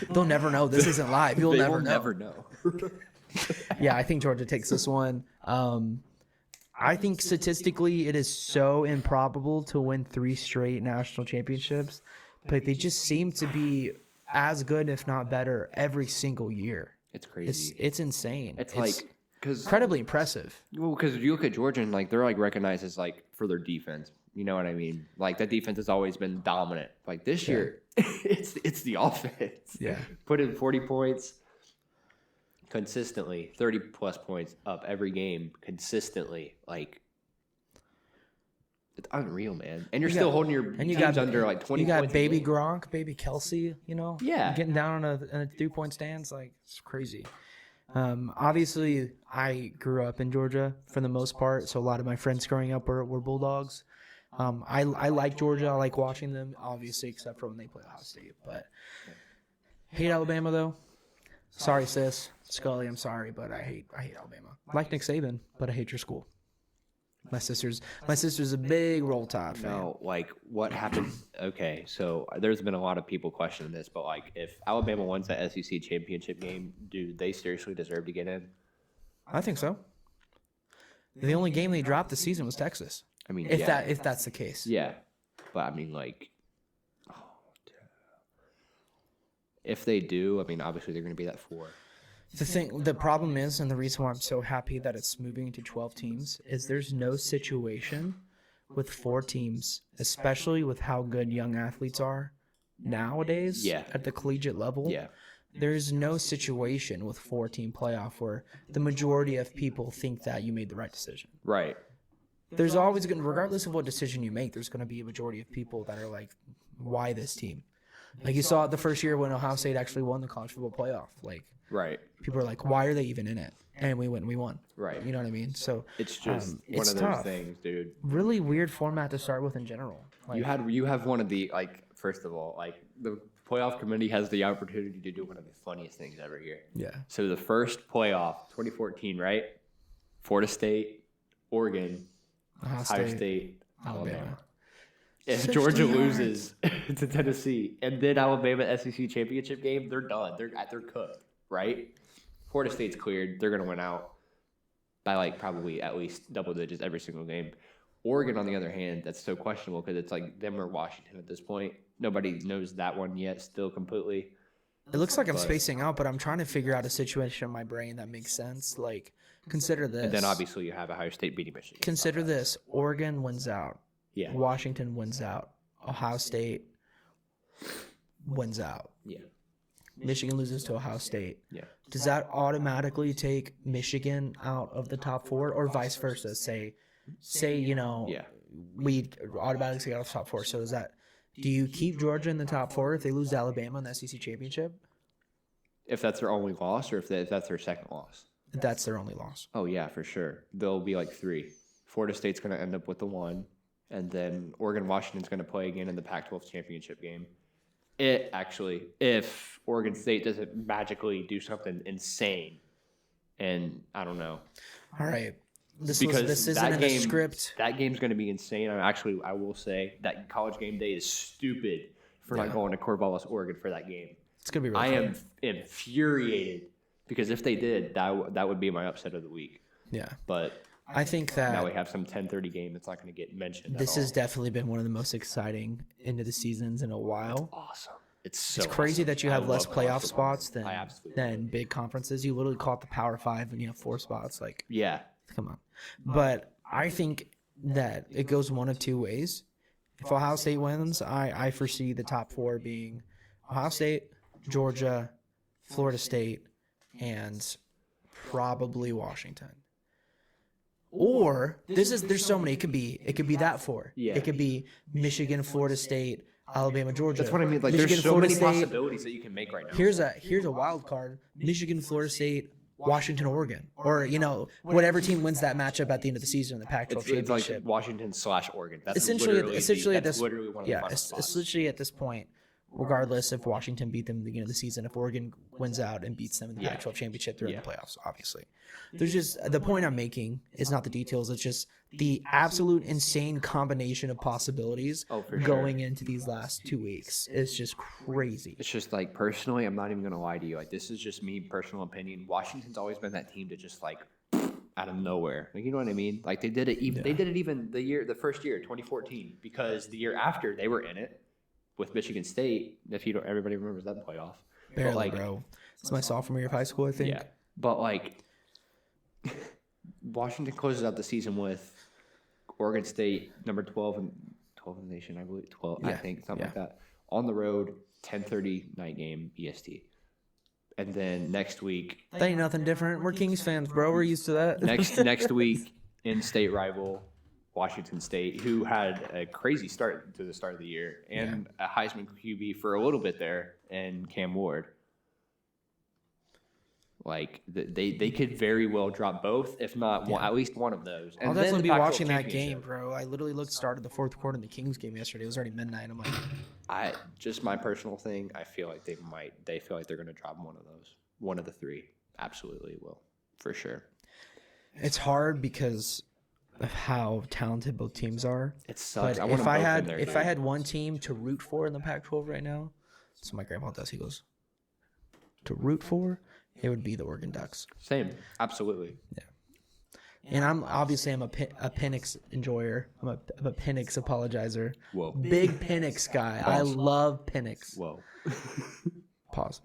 They'll never know. This isn't live. You'll never know. Never know. Yeah, I think Georgia takes this one. I think statistically it is so improbable to win 3 straight national championships, but they just seem to be as good, if not better, every single year. It's crazy. It's insane. It's like because incredibly impressive. Well, because you look at Georgia and like they're like recognized as like for their defense. You know what I mean? Like that defense has always been dominant. Like this year, it's the offense. Yeah. Put in 40 points consistently, 30 plus points up every game consistently. Like it's unreal, man. And you're still holding your teams under like 20 points. You got baby Gronk, baby Kelsey, Yeah. getting down on a 3-point stance. Like it's crazy. Obviously, I grew up in Georgia for the most part, so a lot of my friends growing up were Bulldogs. I like Georgia. I like watching them, obviously, except for when they play Ohio State. But hate Alabama, though. Sorry, sis. Scully, I'm sorry, but I hate Alabama. I like Nick Saban, but I hate your school. My sister's a big Roll Tide fan. No, like what happened? Okay, so there's been a lot of people questioning this, but like if Alabama wins that SEC championship game, do they seriously deserve to get in? I think so. The only game they dropped this season was Texas. I mean, if that's the case. Yeah, but I mean, like, if they do, I mean, obviously they're going to be that 4. The problem is, and the reason why I'm so happy that it's moving to 12 teams, is there's no situation with 4 teams, especially with how good young athletes are nowadays at the collegiate level. Yeah. There's no situation with 4-team playoff where the majority of people think that you made the right decision. Right. There's always going to, regardless of what decision you make, there's going to be a majority of people that are like, why this team? Like you saw it the first year when Ohio State actually won the college football playoff. Like, right. People are like, why are they even in it? And we won. Right. You know what I mean? So it's just one of those tough. things, dude. Really weird format to start with in general. Like, you have one of the, like, first of all, like the playoff committee has the opportunity to do one of the funniest things ever here. Yeah. So the first playoff, 2014, right? Florida State, Oregon, Ohio State, Alabama. If Georgia loses to Tennessee and then Alabama SEC championship game, they're done. They're cooked, right? Florida State's cleared. They're going to win out by like probably at least double digits every single game. Oregon, on the other hand, that's so questionable because it's like them or Washington at this point. Nobody knows that one yet still completely. It looks like I'm spacing out, but I'm trying to figure out a situation in my brain that makes sense. Like, consider this. And then obviously you have Ohio State beating Michigan. Consider this. Oregon wins out. Yeah. Washington wins out. Ohio State wins out. Yeah. Michigan loses to Ohio State. Yeah. Does that automatically take Michigan out of the top 4 or vice versa? Say we automatically get out of the top 4. So do you keep Georgia in the top 4 if they lose to Alabama in the SEC championship? If that's their only loss or if that's their second loss? That's their only loss. Oh, yeah, for sure. They'll be like 3. Florida State's going to end up with the 1. and then Oregon Washington's going to play again in the Pac-12 championship game. If Oregon State doesn't magically do something insane, and I don't know. All right. This Because isn't in a script. That game's going to be insane. I will say that College Game Day is stupid for not going to Corvallis, Oregon for that game. It's going to be really I fun. am infuriated because if they did, that would be my upset of the week. Yeah. But I think that now we have some 10:30 game that's not going to get mentioned. This has definitely been one of the most exciting end of the seasons in a while. Awesome. It's crazy awesome. that you have less love playoff college spots football. than big conferences. You literally call it the Power Five and you have 4 spots. Like, Yeah. come on. But I think that it goes one of two ways. If Ohio State wins, I foresee the top 4 being Ohio State, Georgia, Florida State, and probably Washington. Or there's so many. It could be that 4. Yeah. It could be Michigan, Florida State, Alabama, Georgia. That's what I mean. Like, Michigan, there's so Florida many State. possibilities that you can make right now. Here's a wild card: Michigan, Florida State, Washington, Oregon, or whatever team wins that matchup at the end of the season in the Pac-12 It's championship. like Washington/Oregon. That's essentially literally at this literally one of the final spots. essentially at this point, regardless if Washington beat them at the beginning of the season, if Oregon wins out and beats them in the Pac-12 championship, they're in the playoffs. Obviously, there's just the point I'm making is not the details. It's just the absolute insane combination of possibilities going into these last 2 weeks. It's just crazy. It's just like personally, I'm not even gonna lie to you. Like, this is just me, personal opinion. Washington's always been that team to just like out of nowhere. Like, you know what I mean? Like, they did it even the first year, 2014, because the year after they were in it with Michigan State. If you don't, everybody remembers that playoff. Barely, but like, bro. It's my sophomore year of high school, I think. Yeah, but like Washington closes out the season with Oregon State, number 12 in the nation, I believe. 12, I think, something like that. On the road, 10:30 night game, EST. And then next week, That ain't nothing different. We're Kings fans, bro. We're used to that. next week, in-state rival Washington State, who had a crazy start to the start of the year, and a Heisman QB for a little bit there, and Cam Ward. Like, they could very well drop both, if not one, at least one of those. And I'll then definitely the be Pac-12 watching that game, championship. bro. I literally started the 4th quarter in the Kings game yesterday. It was already midnight. I'm like, Just my personal thing, I feel like they feel like they're going to drop one of those. One of the 3. Absolutely will. For sure. it's hard because of how talented both teams are. It sucks. But if I had one team to root for in the Pac-12 right now, so my grandpa does. He goes to root for. It would be the Oregon Ducks. Same. Absolutely. Yeah. And I'm a Penix enjoyer. I'm a Penix apologizer. Whoa. Big Penix guy. I love Penix. Whoa. Pause.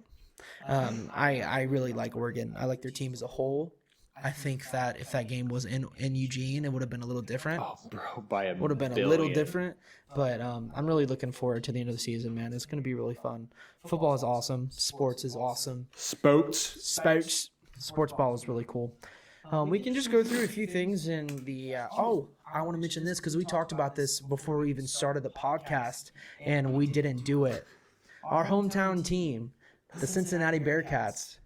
I really like Oregon. I like their team as a whole. I think that if that game was in Eugene, it would have been a little different. Oh, bro, by a Would have been a little different. But I'm really looking forward to the end of the season, man. It's going to be really fun. Football is awesome. Sports is awesome. Sports ball is really cool. We can just go through a few things in the. I want to mention this because we talked about this before we even started the podcast, and we didn't do it. Our hometown team, the Cincinnati Bearcats,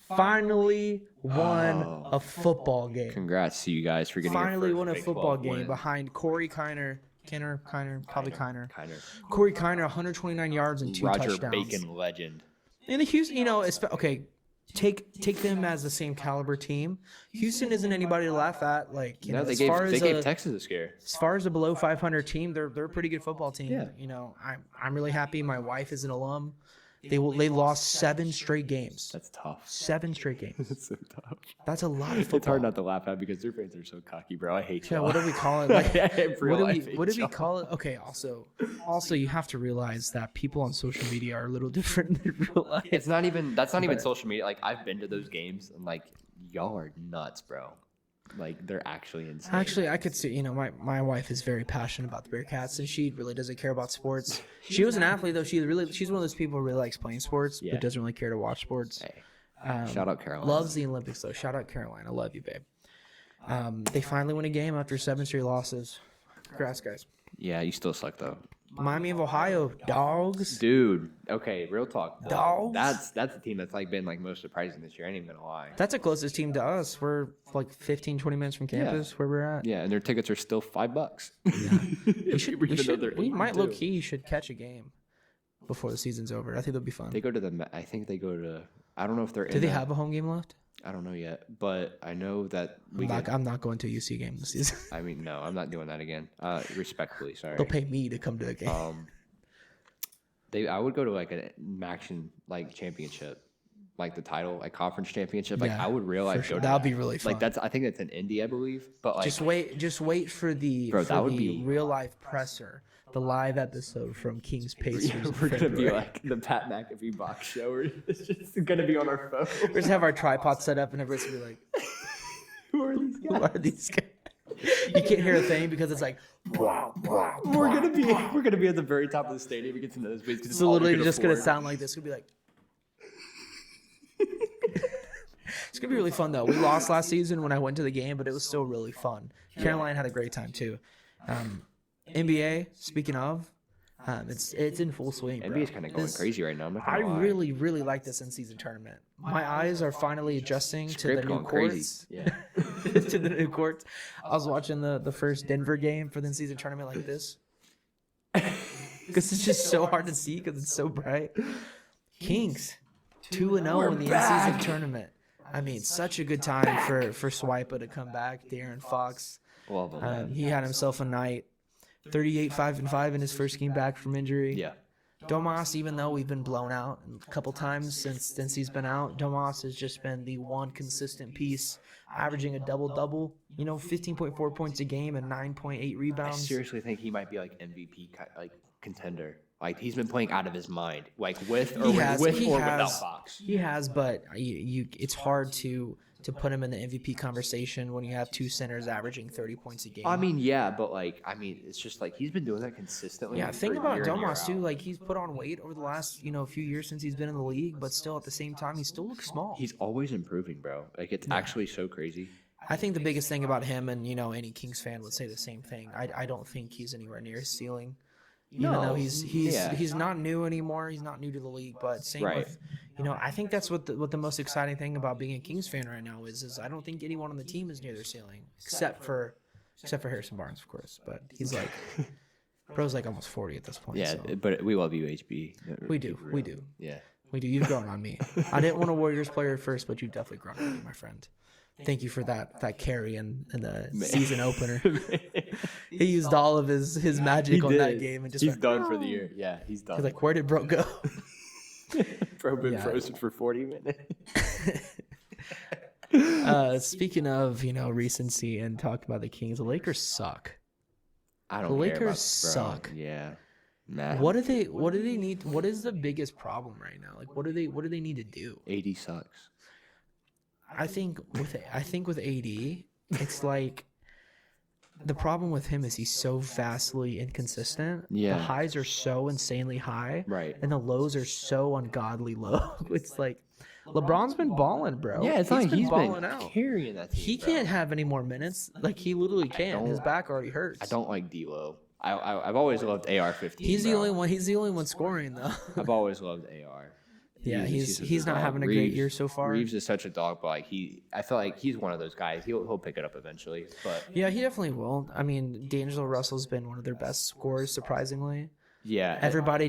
finally won a football game. Congrats to you guys for getting Finally your won a first Big football 12 game win. behind Corey Kiner. Probably Kiner. Kiner. Corey Kiner, 129 yards and 2 Roger touchdowns. Bacon legend. And the Houston, okay, take them as the same caliber team. Houston isn't anybody to laugh at. Like, No, they gave Texas a scare. as far as a below 500 team, they're a pretty good football team. Yeah. I'm really happy. My wife is an alum. They lost 7 straight games. That's tough. 7 straight games. That's so tough. That's a lot of football. It's hard not to laugh at because their fans are so cocky, bro. I hate you. Yeah, what do we call it? Like, what do we y'all. call it? Okay, also you have to realize that people on social media are a little different than real life. That's not even social media. Like, I've been to those games and like, y'all are nuts, bro. Like, they're actually insane. Actually, I could see, my wife is very passionate about the Bearcats, and she really doesn't care about sports. She was an athlete, though. She's one of those people who really likes playing sports, but doesn't really care to watch sports. Hey, shout out Carolina. Loves the Olympics, though. Shout out Carolina. I love you, babe. They finally win a game after 7 straight losses. Congrats, guys. Yeah, you still suck though. Miami of Ohio, dogs. Dude, okay, real talk. Dogs? That's the team that's like been like most surprising this year. I ain't even gonna lie. That's the closest team to us. We're like 15, 20 minutes from campus where we're at. Yeah, and their tickets are still $5. Yeah. We might low key should catch a game before the season's over. I think that'll be fun. They go to I think they go to. I don't know if they're. Do they have a home game left? I don't know yet, but I know that I'm not going to a UC game this season. I mean, no, I'm not doing that again. Respectfully, sorry. They'll pay me to come to a game. I would go to like a Maction like championship, like the title, like conference championship. Like I would realize that would be really fun. Like I think that's in Indy, I believe. But like just wait for the real life presser. The live episode from Kings Pacers. We're gonna be like the Pat McAfee box show. It's just gonna be on our phone. We're just have our tripod set up, and everybody's gonna be like, "Who are these guys? Who are these guys?" You can't hear a thing because it's like, we're gonna be at the very top of the stadium. We get to know this place. It's literally just gonna sound like this. It's gonna be like. It's gonna be really fun though. We lost last season when I went to the game, but it was still really fun. Caroline had a great time too. NBA, speaking of, it's in full swing. Bro. NBA's kind of going crazy right now. I really, really like this in-season tournament. My eyes are finally adjusting to the new courts. Yeah. To the new courts. I was watching the first Denver game for the in-season tournament like this. Because it's just so hard to see because it's so bright. Kings, 2-0 in the in-season tournament. I mean, such a good time for Swipa to come back. Darren Fox. He had himself a night. 38-5-5 in his first game back from injury. Yeah. Domas, even though we've been blown out a couple times since he's been out, Domas has just been the one consistent piece, averaging a double-double, 15.4 points a game and 9.8 rebounds. I seriously think he might be like MVP contender. Like he's been playing out of his mind, like with or without Fox. He has, but it's hard to put him in the MVP conversation when you have two centers averaging 30 points a game. I mean, yeah, but it's just like he's been doing that consistently. Yeah, think about Domas too. Like he's put on weight over the last few years since he's been in the league, but still at the same time he still looks small. He's always improving, bro. Like it's actually so crazy. I think the biggest thing about him, and any Kings fan would say the same thing. I don't think he's anywhere near his ceiling. Even though he's not new anymore, he's not new to the league. But same with, I think that's what the most exciting thing about being a Kings fan right now is I don't think anyone on the team is near their ceiling, except for Harrison Barnes, of course. But he's like, bro's like almost 40 at this point. Yeah, so. But we love you, HB. We do. Yeah, we do. You've grown on me. I didn't want a Warriors player at first, but you've definitely grown on me, my friend. Thank you for that carry in the season opener. He used all of his magic on that game and just he's done for the year. Yeah, he's done. He's like, where did bro go? Bro been frozen for 40 minutes. Speaking of recency and talking about the Kings, the Lakers suck. I don't. The care Lakers suck. Yeah. Nah. What do they need? What is the biggest problem right now? Like, what do they need to do? AD sucks. I think with AD, it's like the problem with him is he's so vastly inconsistent. Yeah. The highs are so insanely high. Right. And the lows are so ungodly low. It's like LeBron's been balling, bro. Yeah, it's like he's balling been out. Carrying that team, he can't have any more minutes. Like he literally can't. His back already hurts. I don't like D'Lo. I've always loved AR-15. He's the only one. He's the only one scoring though. I've always loved AR. Yeah, he's not having a great year so far. Reeves is such a dog, but I feel like he's one of those guys. He'll pick it up eventually. But yeah, he definitely will. I mean, D'Angelo Russell's been one of their best scorers, surprisingly. Yeah, everybody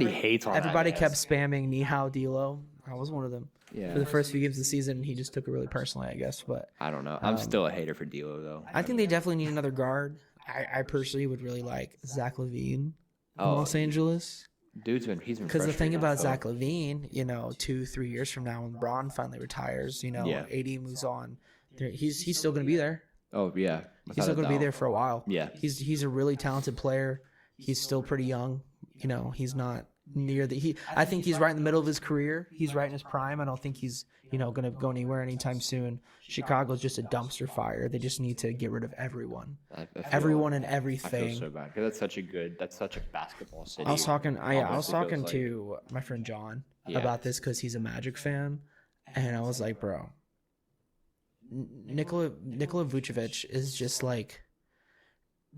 hates on everybody kept spamming Nihao D'Lo. I was one of them. Yeah. For the first few games of the season, he just took it really personally, I guess. But I don't know. I'm still a hater for D'Lo though. I think they definitely need another guard. I personally would really like Zach LaVine in Los Angeles. He's been because the thing about Zach LaVine, 2-3 years from now when Bron finally retires, AD moves on, he's still going to be there. Oh yeah, he's still going to be there for a while. Yeah, he's a really talented player. He's still pretty young. He's not near I think he's right in the middle of his career. He's right in his prime. I don't think he's going to go anywhere anytime soon. Chicago's just a dumpster fire. They just need to get rid of everyone. Everyone and everything. I feel so bad because that's such a basketball city. I was talking to my friend John about this because he's a Magic fan, and I was like, bro, Nikola Vucevic is just like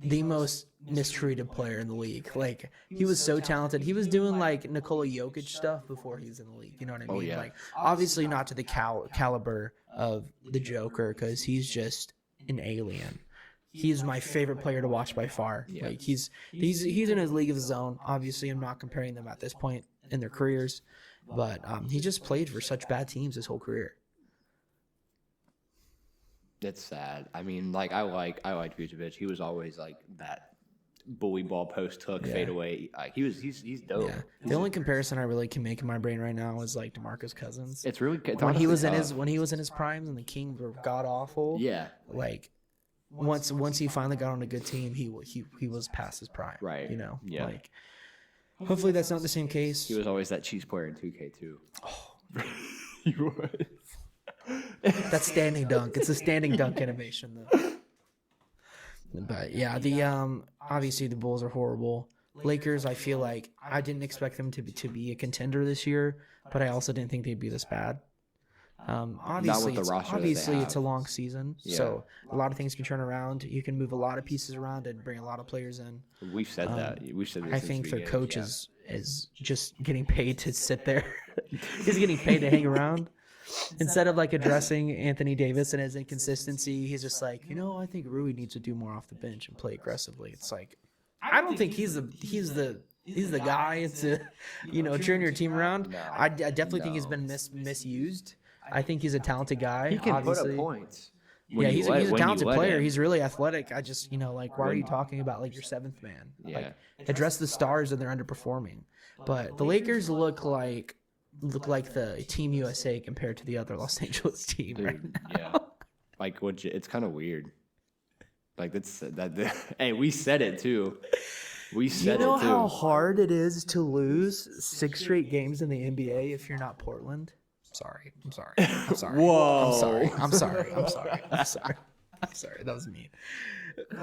the most mistreated player in the league. Like, he was so talented. He was doing like Nikola Jokic stuff before he was in the league. You know what I mean? Like, obviously not to the caliber of the Joker, because he's just an alien. He's my favorite player to watch by far. Yeah. Like, he's in his league of his own. Obviously, I'm not comparing them at this point in their careers, but he just played for such bad teams his whole career. It's sad. I mean, like I like Vucevic. He was always like that bully ball, post hook, fade away. He's dope. Yeah. The only comparison I really can make in my brain right now is like DeMarcus Cousins. It's really when he was in his prime and the Kings were god awful. Yeah. Like once he finally got on a good team, he was past his prime. Right. You know. Yeah. Like, hopefully that's not the same case. He was always that cheese player in 2K too. Oh. He was. That's standing dunk. It's a standing dunk innovation, though. But yeah, the obviously the Bulls are horrible. Lakers, I feel like I didn't expect them to be a contender this year, but I also didn't think they'd be this bad. Obviously, it's a long season, so a lot of things can turn around. You can move a lot of pieces around and bring a lot of players in. We've said that. We've said this. I think their coach is just getting paid to sit there. He's getting paid to hang around. Instead of like addressing Anthony Davis and his inconsistency, he's just like, I think Rui needs to do more off the bench and play aggressively. It's like, I don't think he's the guy to, turn your team around. No, I definitely think he's been misused. I think he's a talented guy. He can obviously. put up points. He's a talented player. He's really athletic. I just, why are you talking about like your seventh man? Yeah. Like, address the stars and they're underperforming. But the Lakers look like the Team USA compared to the other Los Angeles team. Dude, right now. Yeah. Like, it's kind of weird. Like, hey, we said it too. We said it too. You know how hard it is to lose 6 straight games in the NBA if you're not Portland? I'm sorry. Whoa. I'm sorry. That was mean.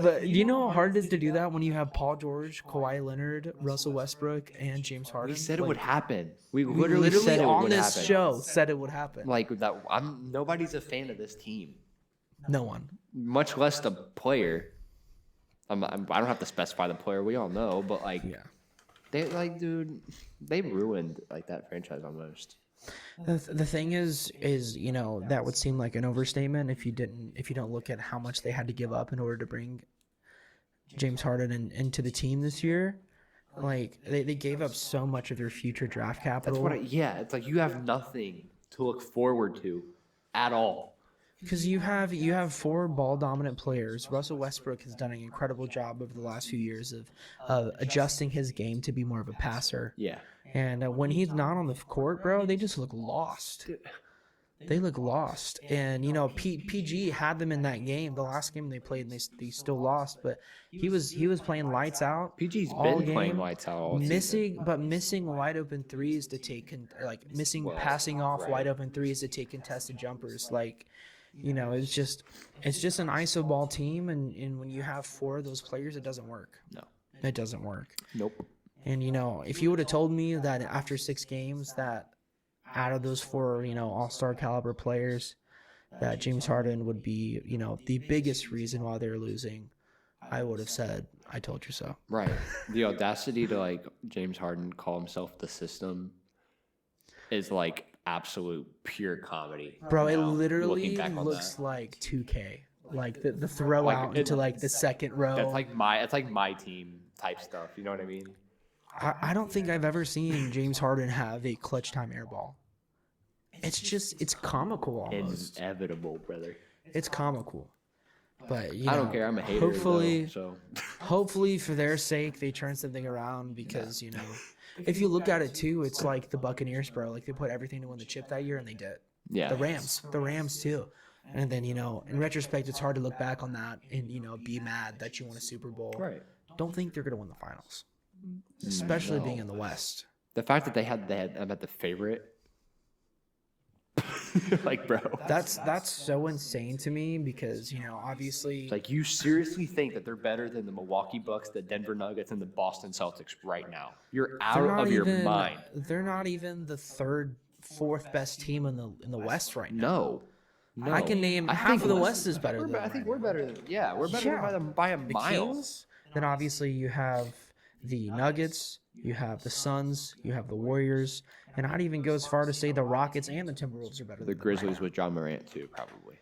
But do you know how hard it is to do that when you have Paul George, Kawhi Leonard, Russell Westbrook, and James Harden? We said it would happen. We literally said it on would this happen. show said it would happen. Like that. Nobody's a fan of this team. No one. Much less the player. I don't have to specify the player. We all know, but like, they ruined like that franchise almost. The thing is that would seem like an overstatement if you don't look at how much they had to give up in order to bring James Harden into the team this year. Like they gave up so much of their future draft capital. It's like you have nothing to look forward to at all. Because you have 4 ball dominant players. Russell Westbrook has done an incredible job over the last few years of adjusting his game to be more of a passer. Yeah. And when he's not on the court, bro, they just look lost. They look lost. And, PG had them in that game. The last game they played, and they still lost. But he was playing lights out. PG's all been game, playing lights out all season. Missing wide open threes to take, passing off wide open threes to take contested jumpers. Like, it's just an iso ball team. And when you have 4 of those players, it doesn't work. No. It doesn't work. Nope. And, if you would have told me that after 6 games that out of those 4, all-star caliber players, that James Harden would be, the biggest reason why they're losing, I would have said, I told you so. Right. The audacity to, like, James Harden call himself the system is, like, absolute pure comedy. Bro, it literally looks like 2K. Like, the throw out into, like, the second row. That's like my team type stuff. You know what I mean? I don't think I've ever seen James Harden have a clutch time air ball. It's comical almost. Inevitable, brother. It's comical. But, I don't care. I'm a hater. Hopefully for their sake, they turn something around because, if you look at it too, it's like the Buccaneers, bro. Like they put everything to win the chip that year and they did. Yeah. The Rams too. And then, in retrospect, it's hard to look back on that and, be mad that you won a Super Bowl. Right. Don't think they're going to win the finals. Especially being in the West. The fact that they had them at the favorite, like, bro, that's so insane to me because obviously, like, you seriously think that they're better than the Milwaukee Bucks, the Denver Nuggets, and the Boston Celtics right now? You're out of your mind. They're not even the 3rd, 4th best team in the West right now. No, No. I can name half of the West is better than them. I think we're better than we're better than by a the mile. Kings. Then obviously you have the Nuggets, you have the Suns, you have the Warriors, and I'd even go as far to say the Rockets and the Timberwolves are better than The them Grizzlies right now. with John Morant too, probably.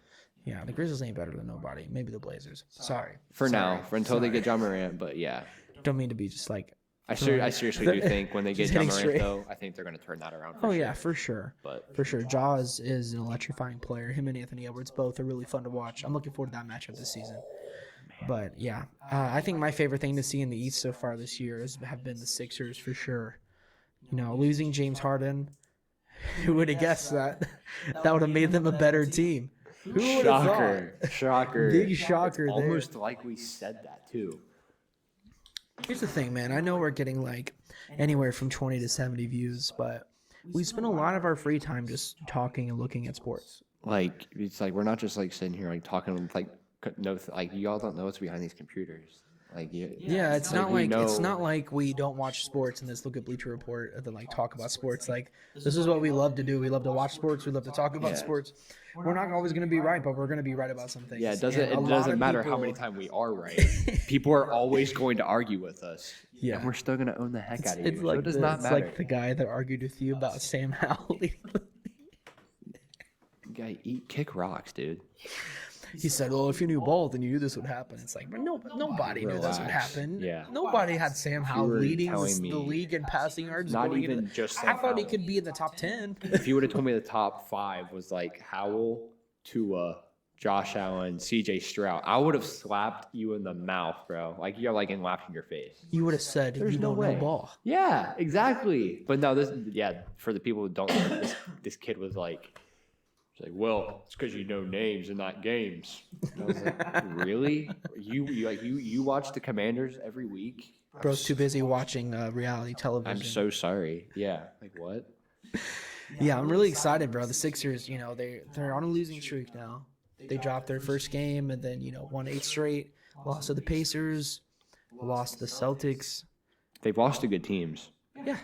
Yeah, the Grizzlies ain't better than nobody. Maybe the Blazers. Sorry. Now, until they get John Morant, but yeah. Don't mean to be just like. I seriously do think when they get John Morant, straight. though, I think they're going to turn that around. Yeah, for sure. But for sure, Jaws is an electrifying player. Him and Anthony Edwards both are really fun to watch. I'm looking forward to that matchup this season. But yeah, I think my favorite thing to see in the East so far this year have been the Sixers for sure. You know, losing James Harden, who would have guessed that? That would have made them a better team. Who would have thought? Shocker. Big shocker it's there. almost like we said that too. Here's the thing, man. I know we're getting like anywhere from 20 to 70 views, but we spend a lot of our free time just talking and looking at sports. Like it's like we're not just like sitting here like talking like no like y'all don't know what's behind these computers. Like yeah, it's not like it's not like we don't watch sports and just look at Bleacher Report and then like talk about sports. Like this is what we love to do. We love to watch sports. We love to talk about sports. We're not always going to be right, but we're going to be right about some things. Yeah, it doesn't matter how many times we are right. People are always going to argue with us. Yeah, and we're still going to own the heck out of you. It's like so it does not matter. It's like the guy that argued with you about Sam Howell. Guy, kick rocks, dude. He said, "Well, if you knew both, then you knew this would happen." It's like, but nobody knew this would happen. Yeah, nobody had Sam Howell leading the league in passing yards. Not even just Sam I thought he could be in the top 10. If you would have told me the top 5 was like Howell, Tua, Josh Allen, C.J. Stroud, I would have slapped you in the mouth, bro. Like you're like laughed in your face. You would have said, "You don't know ball." Yeah, exactly. But no, for the people who don't know, this kid was like. It's like, well, it's because you know names and not games. And I was like, really? You watch the Commanders every week? Bro's too busy watching reality television. I'm so sorry. Yeah, like what? Yeah, I'm really excited, bro. The Sixers, you know, they're on a losing streak now. They dropped their first game and then won 8 straight. Lost to the Pacers, lost to the Celtics. They've lost to good teams. Yeah.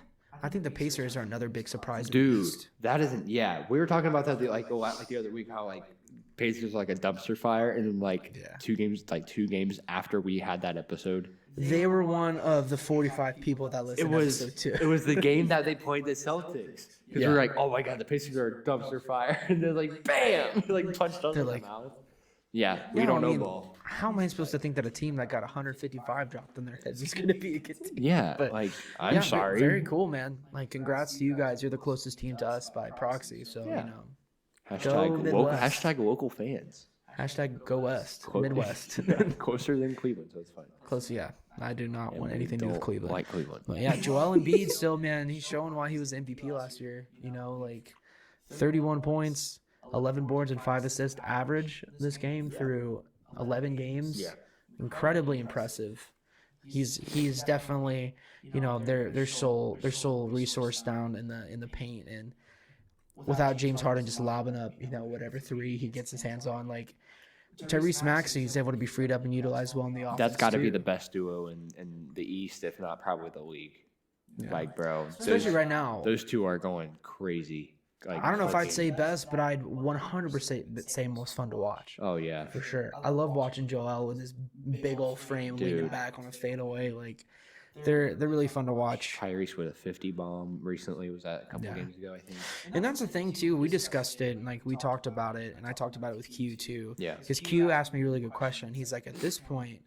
I think the Pacers are another big surprise. Dude, that isn't. Yeah, we were talking about that the other week. How like Pacers like a dumpster fire, and then 2 games after we had that episode, they were one of the 45 people that listened. It was episode 2. It was the game that they played the Celtics because we were like, oh my god, the Pacers are a dumpster fire, and they're like, bam, like punched us in the mouth. Yeah, we don't know ball. How am I supposed to think that a team that got 155 dropped on their heads is going to be a good team? Yeah, but I'm sorry. Very cool, man. Like, congrats to you guys. You're the closest team to us by proxy. So, Hashtag local fans. Hashtag go West. Midwest. Closer than Cleveland, so it's fine. Close, yeah. I do not want anything to do with Cleveland. Like Cleveland. But yeah, Joel Embiid still, man, he's showing why he was MVP last year. 31 points. 11 boards and 5 assists average this game through 11 games. Yeah. Incredibly impressive. He's definitely, their sole resource down in the paint, and without James Harden just lobbing up, whatever 3 he gets his hands on, like Tyrese Maxey is able to be freed up and utilized well in the offense. That's got to be the best duo in the East, if not probably the league. Yeah. Like, bro, especially right now, those 2 are going crazy. I don't know if I'd say best, but I'd 100% say most fun to watch. Oh, yeah. For sure. I love watching Joel with his big old frame leaning back on a fadeaway. Like, they're really fun to watch. Tyrese with a 50 bomb recently. Was that a couple games ago, I think? And that's the thing, too. We discussed it, and, we talked about it, and I talked about it with Q, too. Yeah. Because Q asked me a really good question. He's like, at this point,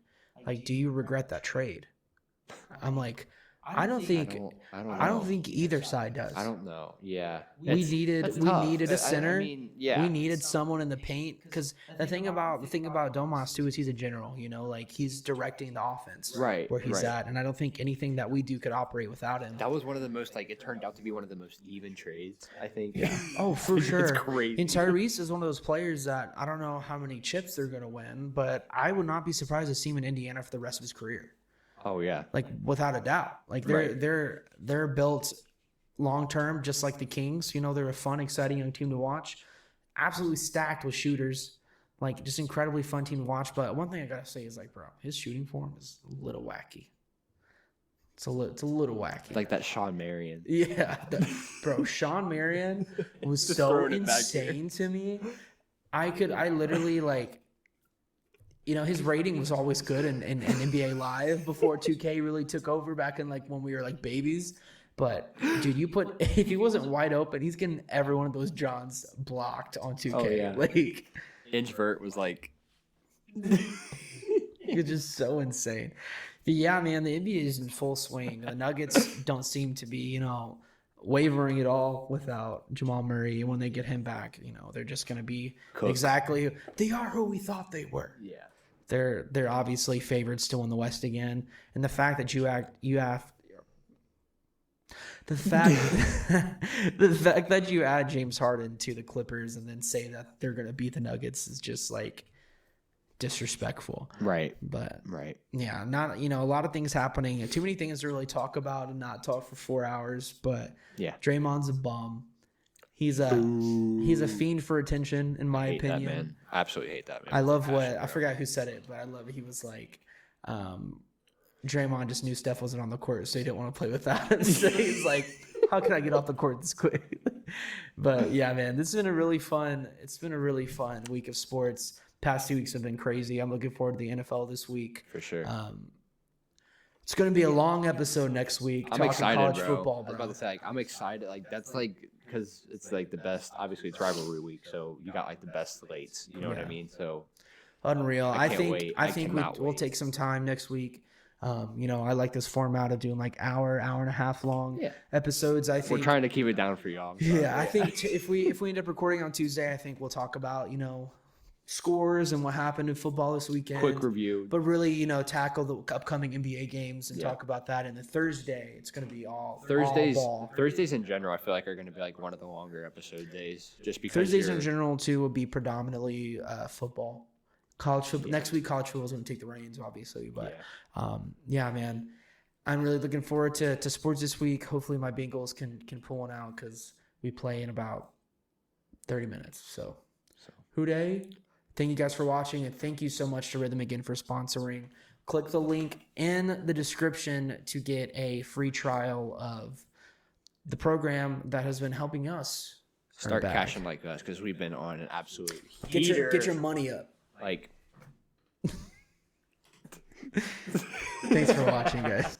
do you regret that trade? I'm like... I don't think either side does. I don't know. Yeah. We needed a center. We needed someone in the paint, because the thing about Domas too is he's a general, he's directing the offense where he's at, and I don't think anything that we do could operate without him. That was one of the most it turned out to be one of the most even trades, I think. Yeah. Oh, for sure. It's crazy. And Tyrese is one of those players that I don't know how many chips they're going to win, but I would not be surprised to see him in Indiana for the rest of his career. Oh yeah, without a doubt. They're built long term, just like the Kings. They're a fun, exciting young team to watch. Absolutely stacked with shooters. Just incredibly fun team to watch. But one thing I gotta say is bro, his shooting form is a little wacky. It's a little wacky. Like that Sean Marion. Yeah, bro. Sean Marion was so insane to me. I literally like, his rating was always good in NBA Live before 2K really took over back in like when we were like babies. But dude, if he wasn't wide open, he's getting every one of those Johns blocked on 2K. Oh, yeah. Like Invert was like, it's just so insane. But yeah, man, the NBA is in full swing. The Nuggets don't seem to be, wavering at all without Jamal Murray. And when they get him back, they're just going to be exactly they are who we thought they were. yeah. They're obviously favorites to win the West again. And the fact that the fact that you add James Harden to the Clippers and then say that they're going to beat the Nuggets is just like disrespectful. Right. But right. Yeah, not a lot of things happening. Too many things to really talk about and not talk for 4 hours. But yeah, Draymond's a bum. He's a fiend for attention, in my opinion. That, man. I absolutely hate that, man. I love I forgot who said it, but I love it. He was like, Draymond just knew Steph wasn't on the court, so he didn't want to play without him. So he's like, how can I get off the court this quick? But yeah, man, it's been a really fun week of sports. Past 2 weeks have been crazy. I'm looking forward to the NFL this week. For sure. It's going to be a long episode next week. I'm excited, college bro. Football, bro. I was about to say, like, I'm excited. Like, that's like, because it's like the best. Obviously, it's rivalry week, so you got like the best slates. You know what I mean? So unreal. I think cannot we'll wait. take some time next week. I like this format of doing like hour and a half long episodes. I think we're trying to keep it down for y'all. I think if we end up recording on Tuesday, I think we'll talk about scores and what happened in football this weekend. Quick review, but really tackle the upcoming NBA games and talk about that. And then Thursday, it's going to be all ball. Thursdays in general, I feel like are going to be like one of the longer episode days, just because Thursdays in general too will be predominantly football. College football next week. College football is going to take the reins, obviously, but man, I'm really looking forward to sports this week. Hopefully, my Bengals can pull one out because we play in about 30 minutes. So Hooday, thank you guys for watching, and thank you so much to RITHMM again for sponsoring. Click the link in the description to get a free trial of the program that has been helping us start cashing like us because we've been on an absolute get your money up. Like, thanks for watching, guys.